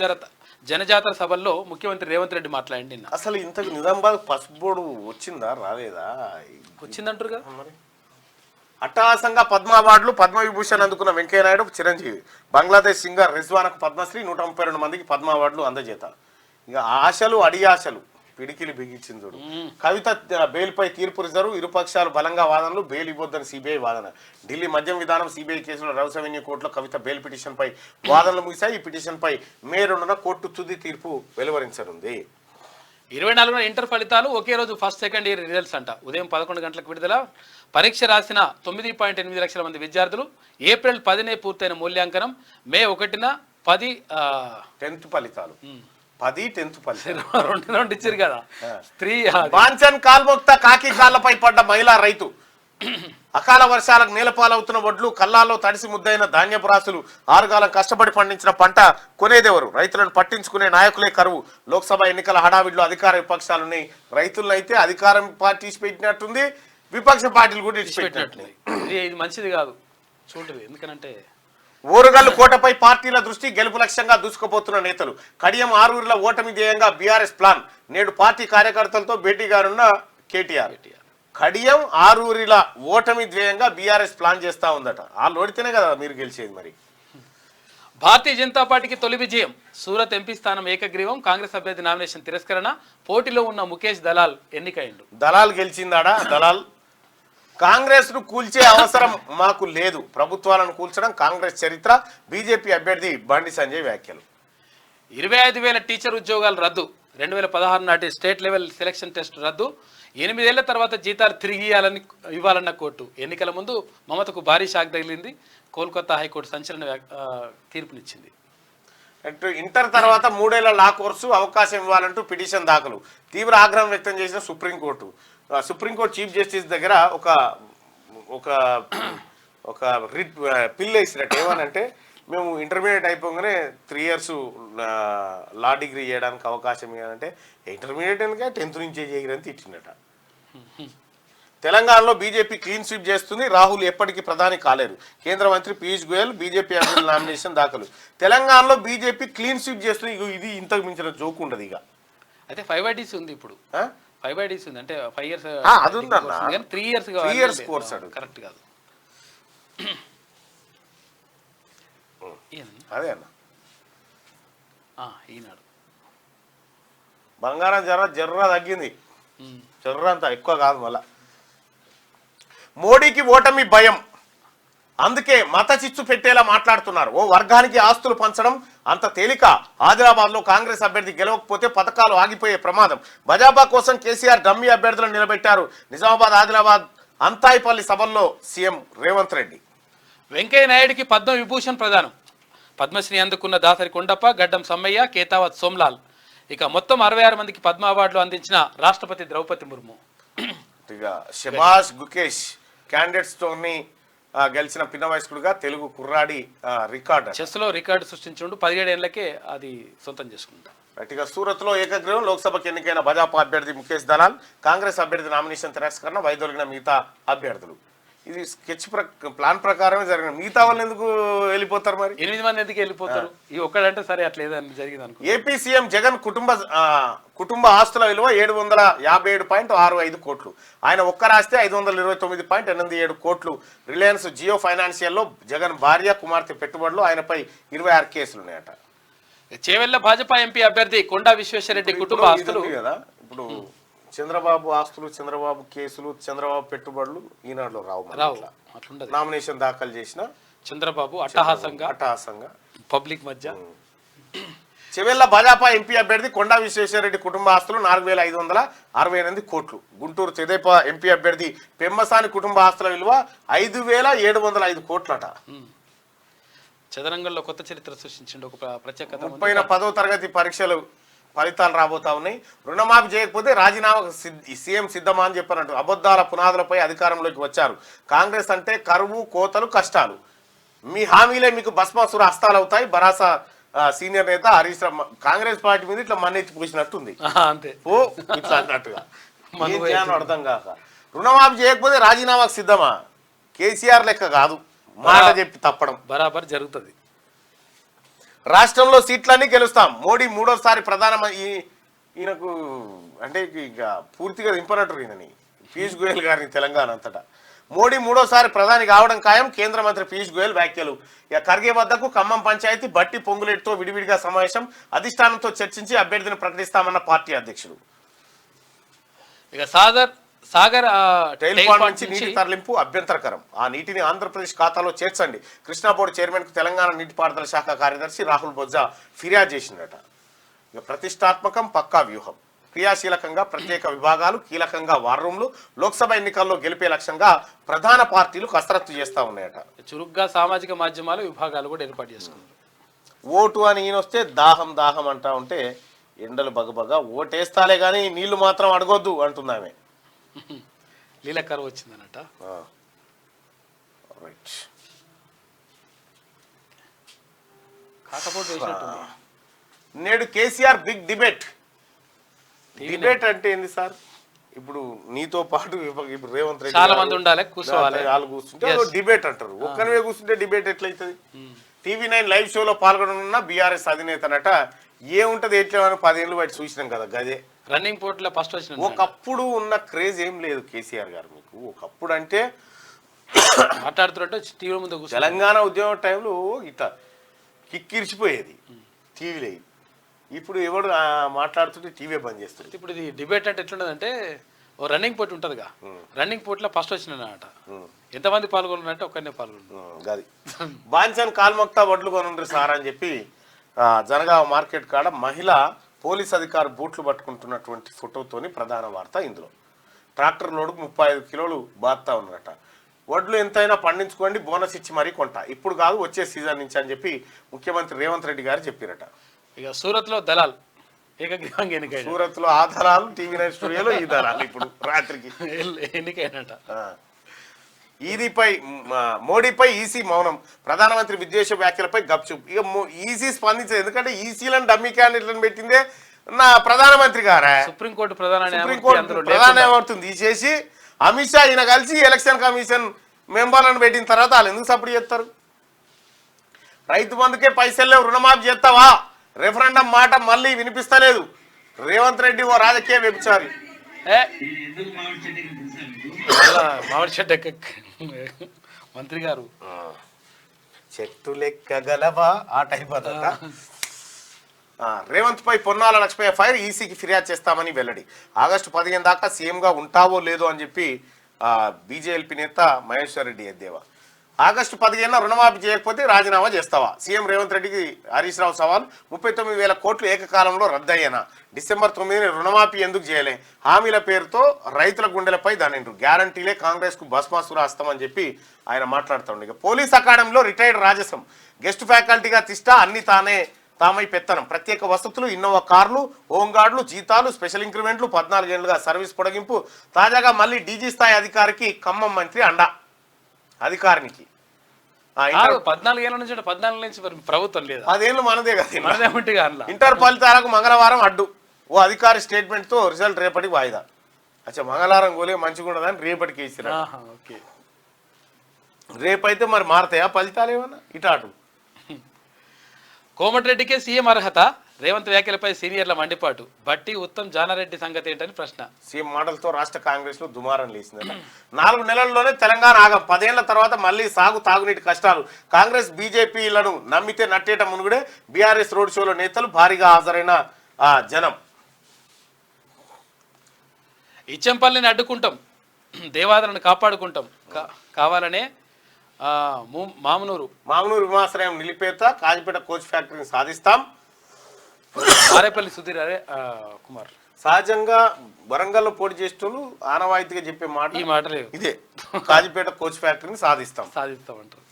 జనజాతర సభల్లో ముఖ్యమంత్రి రేవంత్ రెడ్డి మాట్లాడింది. అసలు ఇంతకు నిజామాబాద్ పసుపు బోర్డు వచ్చిందా రాలేదా? వచ్చిందంటారు కదా. మరి అట్టహాసంగా పద్మ అవార్డులు పద్మవిభూషణ్ అందుకున్న వెంకయ్యనాయుడు చిరంజీవి. బంగ్లాదేశ్ సింగర్ రిజ్వాన్కు పద్మశ్రీ, 132 మందికి పద్మ అవార్డులు అందజేత. ఇక ఆశలు అడియాశలు పిడికిలి బిగించింది చూడు. కవిత బెయిల్పై తీర్పు రిజర్వ్, ఇరుపక్షాలు బలంగా వాదనలు, బెయిల్ ఇవ్వొద్దని సిబిఐ వాదన. ఢిల్లీ మద్యం విధానం సిబిఐ కేసులో రౌస్ అవెన్యూ కోర్టులో కవిత బెయిల్ పిటిషన్పై వాదనలు ముగిశాయి. ఈ పిటిషన్పై మే 2న కోర్టు తుది తీర్పు వెలువరించనుంది. 24న ఇంటర్ ఫలితాలు ఒకే రోజు ఫస్ట్ సెకండ్ ఇయర్ రిజల్ట్స్ అంట. ఉదయం 11 గంటలకు విడుదల. పరీక్ష రాసిన 9.8 లక్షల మంది విద్యార్థులు. ఏప్రిల్ 10నే పూర్తయిన మూల్యాంకనం. మే 1న 10th ఫలితాలు 10th ఫలితాలు రెండు ఇచ్చారు కదా. స్త్రీ బాంచన్ కాల్మొక్త కాకి కాళ్లపై పడ్డ మహిళా రైతు. అకాల వర్షాలకు నేలపాలవుతున్న వడ్లు, కల్లాల్లో తడిసి ముద్దైన ధాన్యపు రాసులు. 6 కాలం కష్టపడి పండించిన పంట కొనేదెవరు? రైతులను పట్టించుకునే నాయకులే కరువు. లోక్సభ ఎన్నికల హడావిడిలో అధికార విపక్షాలున్నాయి. రైతులను అయితే అధికారం పార్టీ ఇచ్చిపెట్టినట్టుంది, విపక్ష పార్టీలు కూడా ఇచ్చిపెట్టినట్టుంది. ఇది మంచిది కాదు చూడండి. ఎందుకనంటే ఓరుగల్లు కోటపై పార్టీల దృష్టి, గెలుపు లక్ష్యంగా దూసుకుపోతున్న నేతలు. కడియం ఆరూరుల ఓటమి ధ్యేయంగా బీఆర్ఎస్ ప్లాన్. నేడు పార్టీ కార్యకర్తలతో భేటీగానున్న కేటీఆర్. కడియం ఆరూరిల ఓటమి ధ్యేయంగా బీఆర్ఎస్ ప్లాన్ చేస్తా ఉందట. వాళ్ళు ఓడితేనే కదా మీరు గెలిచేది. మరి భారతీయ జనతా పార్టీకి తొలి విజయం. సూరత్ ఎంపీ స్థానం ఏకగ్రీవం. కాంగ్రెస్ అభ్యర్థి నామినేషన్ తిరస్కరణ. పోటీలో ఉన్న ముఖేష్ దలాల్ ఎన్నికైండు. దళాల్ గెలిచిందాడా? దళాల్ కాంగ్రెస్ ను కూల్చే అవసరం మాకు లేదు, ప్రభుత్వాలను కూల్చడం కాంగ్రెస్ చరిత్ర. బీజేపీ అభ్యర్థి బండి సంజయ్ వ్యాఖ్యలు. 25,000 టీచర్ ఉద్యోగాలు రద్దు. 2016 నాటి స్టేట్ లెవెల్ సెలక్షన్ టెస్ట్ రద్దు. 8 ఏళ్ల తర్వాత జీతాలు తిరిగి ఇవ్వాలన్న కోర్టు. ఎన్నికల ముందు మమతకు భారీ షాక్ తగిలింది. కోల్కతా హైకోర్టు సంచలన తీర్పునిచ్చింది. ఇంటర్ తర్వాత 3 ఏళ్ల లా కోర్సు అవకాశం ఇవ్వాలంటూ పిటిషన్ దాఖలు. తీవ్ర ఆగ్రహం వ్యక్తం చేసిన సుప్రీంకోర్టు. సుప్రీంకోర్టు చీఫ్ జస్టిస్ దగ్గర ఒక రిట్ పిల్ వేసినట్టు. ఏమనంటే మేము ఇంటర్మీడియట్ అయిపోగానే 3 years లా డిగ్రీ చేయడానికి అవకాశం ఇవ్వాలంటే ఇంటర్మీడియట్ అనగా 10th నుంచే చేయరని తిట్టినట. తెలంగాణలో బీజేపీ క్లీన్ స్వీప్ చేస్తుంది. రాహుల్ ఎప్పటికీ ప్రధాని కాలేరు. కేంద్ర మంత్రి పీయూష్ గోయల్ బీజేపీ అభ్యర్థుల నామినేషన్ దాఖలు. తెలంగాణలో బీజేపీ క్లీన్ స్వీప్ చేస్తుంది. ఇది ఇంతకు మించిన జోక్ ఉండదు. ఇక అయితే 5IDC ఉంది. ఇప్పుడు 5IDC ఉంది అంటే 5 years అది ఉందన్న. 3 years 3 years కోర్స్ అడుగు. కరెక్ట్ కాదు. అదే అన్న. ఈనాడు బంగారం జర్ర తగ్గింది. జర్ర అంత ఎక్కువ కాదు. మళ్ళా మోడీకి ఓటమి భయం, అందుకే మత చిచ్చు పెట్టేలా మాట్లాడుతున్నారు. ఓ వర్గానికి ఆస్తులు పంచడం అంత తేలిక. ఆదిలాబాద్ లో కాంగ్రెస్ అభ్యర్థి గెలవకపోతే పథకాలు ఆగిపోయే ప్రమాదం. భజాపా కోసం కేసీఆర్ డమ్మీ అభ్యర్థులను నిలబెట్టారు. నిజామాబాద్, ఆదిలాబాద్, అంతాయిపల్లి సభల్లో సీఎం రేవంత్ రెడ్డి. వెంకయ్య నాయుడికి పద్మ విభూషణ్ ప్రదానం. పద్మశ్రీ అందుకున్న దాసరి కొండప్ప, గడ్డం సమ్మయ్య, కేతావత్ సోమ్లాల్. ఇక మొత్తం 66 మందికి పద్మ అవార్డులు అందించిన రాష్ట్రపతి ద్రౌపది ముర్ము. ఇక శబాష్ గుకేష్ క్యాండిడేట్స్ తోని గెలిచిన పిన్న వయస్కుడుగా తెలుగు కుర్రాడి రికార్డు. చెస్లో రికార్డు సృష్టించుండు. 17 ఏళ్లకే అది సొంతం చేసుకుంటా. ఇక సూరత్ లో ఏకగ్రీవం. లోక్సభకు ఎన్నికైన భాజపా అభ్యర్థి ముఖేష్ దలాల్. కాంగ్రెస్ అభ్యర్థి నామినేషన్ తిరస్కరణ. వైదొలిగిన మిగతా అభ్యర్థులు. ఇది స్కెచ్ ప్లాన్ ప్రకారమే జరిగిన. మిగతా వాళ్ళు ఎందుకు వెళ్ళిపోతారు? మరి 8 మంది ఎందుకు వెళ్ళిపోతారు? ఈ ఒక్కడంటే సరే అట్లేదని జరిగింది అనుకో. ఏపీ సీఎం జగన్ కుటుంబ ఆస్తుల విలువ 757.65 కోట్లు. ఆయన ఒక్క రాస్తే 529.87 కోట్లు. రిలయన్స్ జియో ఫైనాన్షియల్లో జగన్ భార్య, కుమార్తె పెట్టుబడులు. ఆయనపై 26 కేసులు ఉన్నాయట. చేవెళ్ల భాజపా ఎంపీ అభ్యర్థి కొండా విశ్వేశ్వరరెడ్డి కుటుంబ ఆస్తులు కదా. ఇప్పుడు చంద్రబాబు ఆస్తులు, చంద్రబాబు కేసులు, చంద్రబాబు పెట్టుబడులు ఈనాడులో రావు. అట్లుండదు. నామినేషన్ దాఖలు చేసిన చంద్రబాబు అట్టహాసంగా పబ్లిక్ మధ్య. చెవెళ్ల భాజపా ఎంపీ అభ్యర్థి కొండా విశ్వేశ్వరరెడ్డి కుటుంబ ఆస్తులు 4,568 కోట్లు. గుంటూరు తెదేపా ఎంపీ అభ్యర్థి పెమ్మసాని కుటుంబ ఆస్తుల విలువ 5,705 కోట్లట. చదరంగంలో కొత్త చరిత్ర సృష్టించిండు. ఒక ప్రత్యేకత. 10వ తరగతి పరీక్షలు ఫలితాలు రాబోతా ఉన్నాయి. రుణమాఫీ చేయకపోతే రాజీనామా సీఎం సిద్ధమా అని చెప్పినట్టు అబద్ధాల పునాదులపై అధికారంలోకి వచ్చారు. కాంగ్రెస్ అంటే కరువు, కోతలు, కష్టాలు. మీ హామీలే మీకు భస్మాసుర హస్తాలు అవుతాయి. భరాసా సీనియర్ నేత హరీష్ రావు కాంగ్రెస్ పార్టీ మీద ఇట్లా మన్నెత్తి పూసినట్టుంది. అంతే ఓ ఇట్లా అన్నట్టుగా అర్థం కాక. రుణమాఫీ చేయకపోతే రాజీనామాకు సిద్ధమా? కేసీఆర్ లెక్క కాదు మాట చెప్పి తప్పడం. బరాబర్ జరుగుతుంది. రాష్ట్రంలో సీట్లన్నీ గెలుస్తాం. మోడీ 3వసారి ఈయనకు అంటే ఇక పూర్తిగా దింపనట్టు ఈయనని. పీయూష్ గోయల్ గారిని తెలంగాణ అంతటా. మోడీ మూడోసారి ప్రధాని కావడం ఖాయం, కేంద్ర మంత్రి పీయూష్ గోయల్ వ్యాఖ్యలు. ఇక ఖర్గే వద్దకు ఖమ్మం పంచాయతీ బట్టి పొంగులేటితో విడివిడిగా సమావేశం, అధిష్టానంతో చర్చించి అభ్యర్థిని ప్రకటిస్తామన్న పార్టీ అధ్యక్షుడు. ఇక సాగర్ టైల్ పాండ్ నుంచి నీటి తరలింపు అభ్యంతరకరం, ఆ నీటిని ఆంధ్రప్రదేశ్ ఖాతాలో చేర్చండి. కృష్ణా బోర్డు చైర్మన్ కు తెలంగాణ నీటిపారుదల శాఖ కార్యదర్శి రాహుల్ బొజ్జా ఫిర్యాదు చేసిందట. ఇక ప్రతిష్టాత్మకం పక్కా వ్యూహం, క్రియాశీలకంగా ప్రత్యేక విభాగాలు, కీలకంగా వార్ రూమ్లు, లోక్సభ ఎన్నికల్లో గెలిపే లక్ష్యంగా ప్రధాన పార్టీలు కసరత్తు చేస్తా ఉన్నాయట. చురుగ్గా సామాజిక మాధ్యమాలు విభాగాలు కూడా ఏర్పాటు చేసుకున్నారు. ఓటు అని ఈయన వస్తే దాహం దాహం అంటా ఉంటే ఎండలు బగబగా ఓటేస్తాలే కానీ నీళ్లు మాత్రం అడగొద్దు అంటున్నామే. నీళ్ళ కరువు వచ్చిందనట. కాకపోతే నేడు కేసీఆర్ బిగ్ డిబేట్. డిబేట్ అంటే ఏంది సార్? ఇప్పుడు నీతో పాటు ఇప్పుడు రేవంత్ రెడ్డి చాలా మంది ఉండాలి, కూర్చోవాలి, వాళ్ళు కూర్చుంటే డిబేట్ అంటారు. ఒక్కరివే కూర్చుంటే డిబేట్ ఎట్లయితుంది? TV9 లైవ్ షోలో పాల్గొననున్న బీఆర్ఎస్ అధినేతనట. ఏముంటది ఎట్లా 10 ఏళ్ళు బయట చూసినాం కదా గదే. రన్నింగ్ పోర్ట్లో ఫస్ట్ వచ్చిన ఒకప్పుడు ఉన్న క్రేజ్ ఏం లేదు కేసీఆర్ గారు మీకు. ఒకప్పుడు అంటే మాట్లాడుతుంటే టీవీ ముందు తెలంగాణ ఉద్యమం టైంలో ఇట్లా కిక్కిరిచిపోయేది టీవీలో. ఇప్పుడు ఎవడు మాట్లాడుతుంటే టీవీ బంద్ చేస్తుంది. ఇప్పుడు ఇది డిబేట్ అంటే ఎట్లున్నదంటే ఓ రన్నింగ్ పోటీ ఉంటుందిగా, రన్నింగ్ పోటీలో ఫస్ట్ వచ్చినట. ఎంతమంది పాల్గొన్నారంటే ఒక్కనే పాల్గొన్నారు. అది బాన్సన్ కాల్మక్తా వడ్లు కొనుండ్రి సార్ అని చెప్పి జనగామ మార్కెట్ కాడ మహిళ పోలీస్ అధికారి బూట్లు పట్టుకుంటున్నటువంటి ఫోటోతోని ప్రధాన వార్త ఇందులో. ట్రాక్టర్ లోడుకు 35 కిలోలు బాత్తా ఉన్నారట. వడ్లు ఎంతైనా పండించుకోండి, బోనస్ ఇచ్చి మరీ కొంట, ఇప్పుడు కాదు వచ్చే సీజన్ నుంచి అని చెప్పి ముఖ్యమంత్రి రేవంత్ రెడ్డి గారు చెప్పారట. ఇక సూరత్ లో దళాల్ ఏకగ్రీవంగా ఎన్నికైన, సూరత్ లో ఆ దళాలు, TV9 స్టూడియోలో ఈ దళాలు ఇప్పుడు రాత్రికి ఎన్నికైనట. మోడీపై ఈసీ మౌనం, ప్రధానమంత్రి విద్వేష వ్యాఖ్యలపై గప్చుప్. ఇక ఈసీ స్పందించదు, ఎందుకంటే ఈసీలను డమ్మీ క్యాండిడేట్లను పెట్టిందే నా ప్రధానమంత్రి గారా. సుప్రీంకోర్టు ప్రధాన న్యాయమూర్తిని తీసేసి అమిత్ షా ఈయన కలిసి ఎలక్షన్ కమిషన్ మెంబర్లను పెట్టిన తర్వాత వాళ్ళు ఎందుకు సపోర్ట్ చేస్తారు? రైతు బంధుకే పైసలు లేవు, రుణమాఫీ చేస్తావా? రెఫరెండం మాట మళ్ళీ వినిపిస్తలేదు. రేవంత్ రెడ్డి ఓ రాజకీయ వ్యభిచారి. మామిడి చెట్టు మంత్రి గారు చెట్టు లెక్కగలవా ఆ టైప్ అదట. రేవంత్ పై పొన్నాల లక్ష్మయ్య ఫైర్, ఈసీకి ఫిర్యాదు చేస్తామని వెల్లడి. ఆగస్టు 15 దాకా సీఎంగా ఉంటావో లేదో అని చెప్పి బీజేపీ నేత మహేశ్వర్ రెడ్డి ఎద్దేవా. ఆగస్టు 15న రుణమాఫీ చేయకపోతే రాజీనామా చేస్తావా? సీఎం రేవంత్ రెడ్డికి హరీష్ రావు సవాల్. 39,000 కోట్లు ఏకకాలంలో రద్దయ్యేనా? డిసెంబర్ 9ని రుణమాఫీ ఎందుకు చేయలే? హామీల పేరుతో రైతుల గుండెలపై దాని గ్యారంటీలే కాంగ్రెస్ కు భస్మాసుర హస్తమని చెప్పి ఆయన మాట్లాడుతుండే. ఇక పోలీస్ అకాడమీలో రిటైర్డ్ రాజసం, గెస్ట్ ఫ్యాకల్టీగా తిష్ట, అన్ని తామై పెత్తనం, ప్రత్యేక వసతులు, ఇన్నోవా కార్లు, హోంగార్డులు, జీతాలు, స్పెషల్ ఇంక్రిమెంట్లు, 14 ఏళ్లుగా సర్వీస్ పొడిగింపు. తాజాగా మళ్ళీ డీజీ స్థాయి అధికారికి ఖమ్మం మంత్రి అండ. అధికారికి 14 ఏళ్ళ నుంచి 14 నుంచి ప్రభుత్వం లేదు, 10 ఏళ్ళు మనదే కదా. ఇంటర్ ఫలితాలకు మంగళవారం అడ్డు, ఓ అధికారి స్టేట్మెంట్ తో రిజల్ట్ రేపటికి వాయిదా. అచ్చా మంగళవారం గోలే మంచిగా ఉండదని రేపటికి ఇచ్చిరా. రేపైతే మరి మారతాయా ఫలితాలు ఏమన్నా? ఇటాటు కోమటిరెడ్డికే సీఎం అర్హత, రేవంత్ వ్యాఖ్యలపై సీనియర్ల మండిపాటు. బట్టి ఉత్తమ్ జానారెడ్డి సంగతి ఏంటని ప్రశ్న. సీఎం మాటలతో రాష్ట్ర కాంగ్రెస్ లో దుమారం లేచిందట. 4 నెలల్లోనే తెలంగాణ ఆగం, 10 ఏళ్ల తర్వాత మళ్లీ తాగునీటి కష్టాలు. కాంగ్రెస్ బీజేపీలను నమ్మితే నట్టేట మునుగుడే. బీఆర్ఎస్ రోడ్ షోలో నేతలు, భారీగా హాజరైన జనం. ఇచ్చంపల్లిని అడ్డుకుంటాం, దేవాదరను కాపాడుకుంటాం, కావాలనే మామనూరు విమానాశ్రయం నిలిపేత, కాజిపేట కోచ్ ఫ్యాక్టరీని సాధిస్తాం. ఆరేపల్లి సుధీర్ కుమార్. సహజంగా వరంగల్లో పోటీ చేసేటోళ్ళు ఆనవాయితీగా చెప్పే మాట ఈ మాట లేదు, ఇదే కాజిపేట కోచ్ ఫ్యాక్టరీని సాధిస్తామంటారు.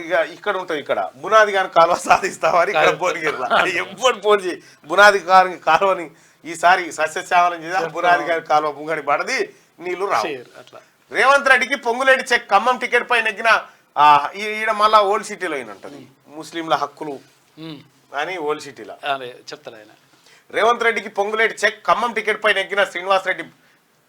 ఇక ఇక్కడ ఉంటుంది, ఇక్కడ బునాది గాని కాలువ సాధిస్తామని ఇక్కడ పోటీగిరిలా ఎప్పుడు పోటీ బునాది గారి కాలువని ఈసారి సస్యశ్యామలం చేసి బునాది గారి కాలువ ముంగడి పడది, నీళ్లు రావు. అట్లా రేవంత్ రెడ్డికి పొంగులేటి చెక్, ఖమ్మం టికెట్ పై నెగ్గిన ఈడ మళ్ళా ఓల్డ్ సిటీలో అయినట్టుంది. ముస్లింల హక్కులు అని ఓల్డ్ సిటీలో చెప్తాను ఆయన. రేవంత్ రెడ్డికి పొంగులేటి చెక్, ఖమ్మం టికెట్ పై నెగ్గిన శ్రీనివాసరెడ్డి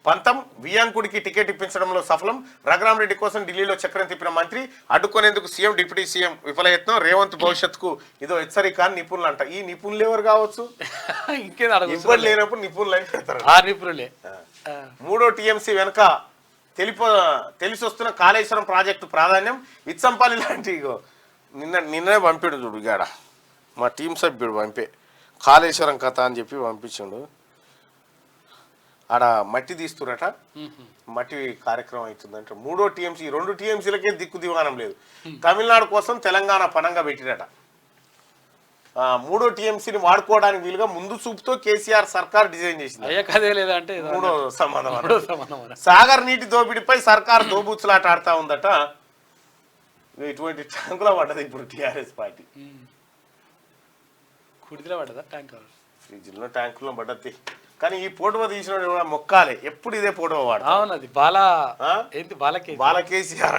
పంతం. వియాంకుడికి టికెట్ ఇప్పించడంలో సఫలం. రఘురామ్ రెడ్డి కోసం ఢిల్లీలో చక్రం తిప్పిన మంత్రి. అడ్డుకునేందుకు సీఎం, డిప్యూటీ సీఎం విఫలయత్నం. రేవంత్ భవిష్యత్తుకు ఇదో హెచ్చరిక నిపుణులు అంట. ఈ నిపుణులు ఎవరు కావచ్చు? ఇంకేదా ఇబ్బంది లేనప్పుడు నిపుణులు అని పెడతారు. నిపుణులే. 3వ టీఎంసీ వెనుక తెలిసి వస్తున్న కాళేశ్వరం ప్రాజెక్టు ప్రాధాన్యం ఇచ్చంపల్లి లాంటి ఇగో నిన్నే పంపిడు చూడు గాడ మా టీం సభ్యుడు పంపే కాళేశ్వరం కథ అని చెప్పి పంపించిండు. ఆడ మట్టి తీస్తురట, మట్టి కార్యక్రమం అవుతుందంట. 3వ టీఎంసీ 2 టీఎంసీలకే దిక్కు దివానం లేదు. తమిళనాడు కోసం తెలంగాణ పనంగా పెట్టిరట. 3వ టీఎంసీని వాడుకోవడానికి వీలుగా ముందు చూపుతో కేసీఆర్ సర్కార్ డిజైన్ చేసింది. అయ్యే కదే లేదంటే 3వ సమాధానం. సాగర్ నీటి దోపిడిపై సర్కార్ దోబూచులాట ఆడుతా ఉందట. ఇటువంటి ట్యాంకులో పడ్డది ఇప్పుడు టీఆర్ఎస్ పార్టీ. కుడిదిలో పడ్డదా ట్యాంక్? ఫ్రిడ్జ్లో ట్యాంకులో పడ్డది. కానీ ఈ ఫోటో తీసిన మొక్కాలే, ఎప్పుడు ఇదే ఫోటో వాడు. అవునది బాలా ఏంటి బాలకే బాల కేసీఆర్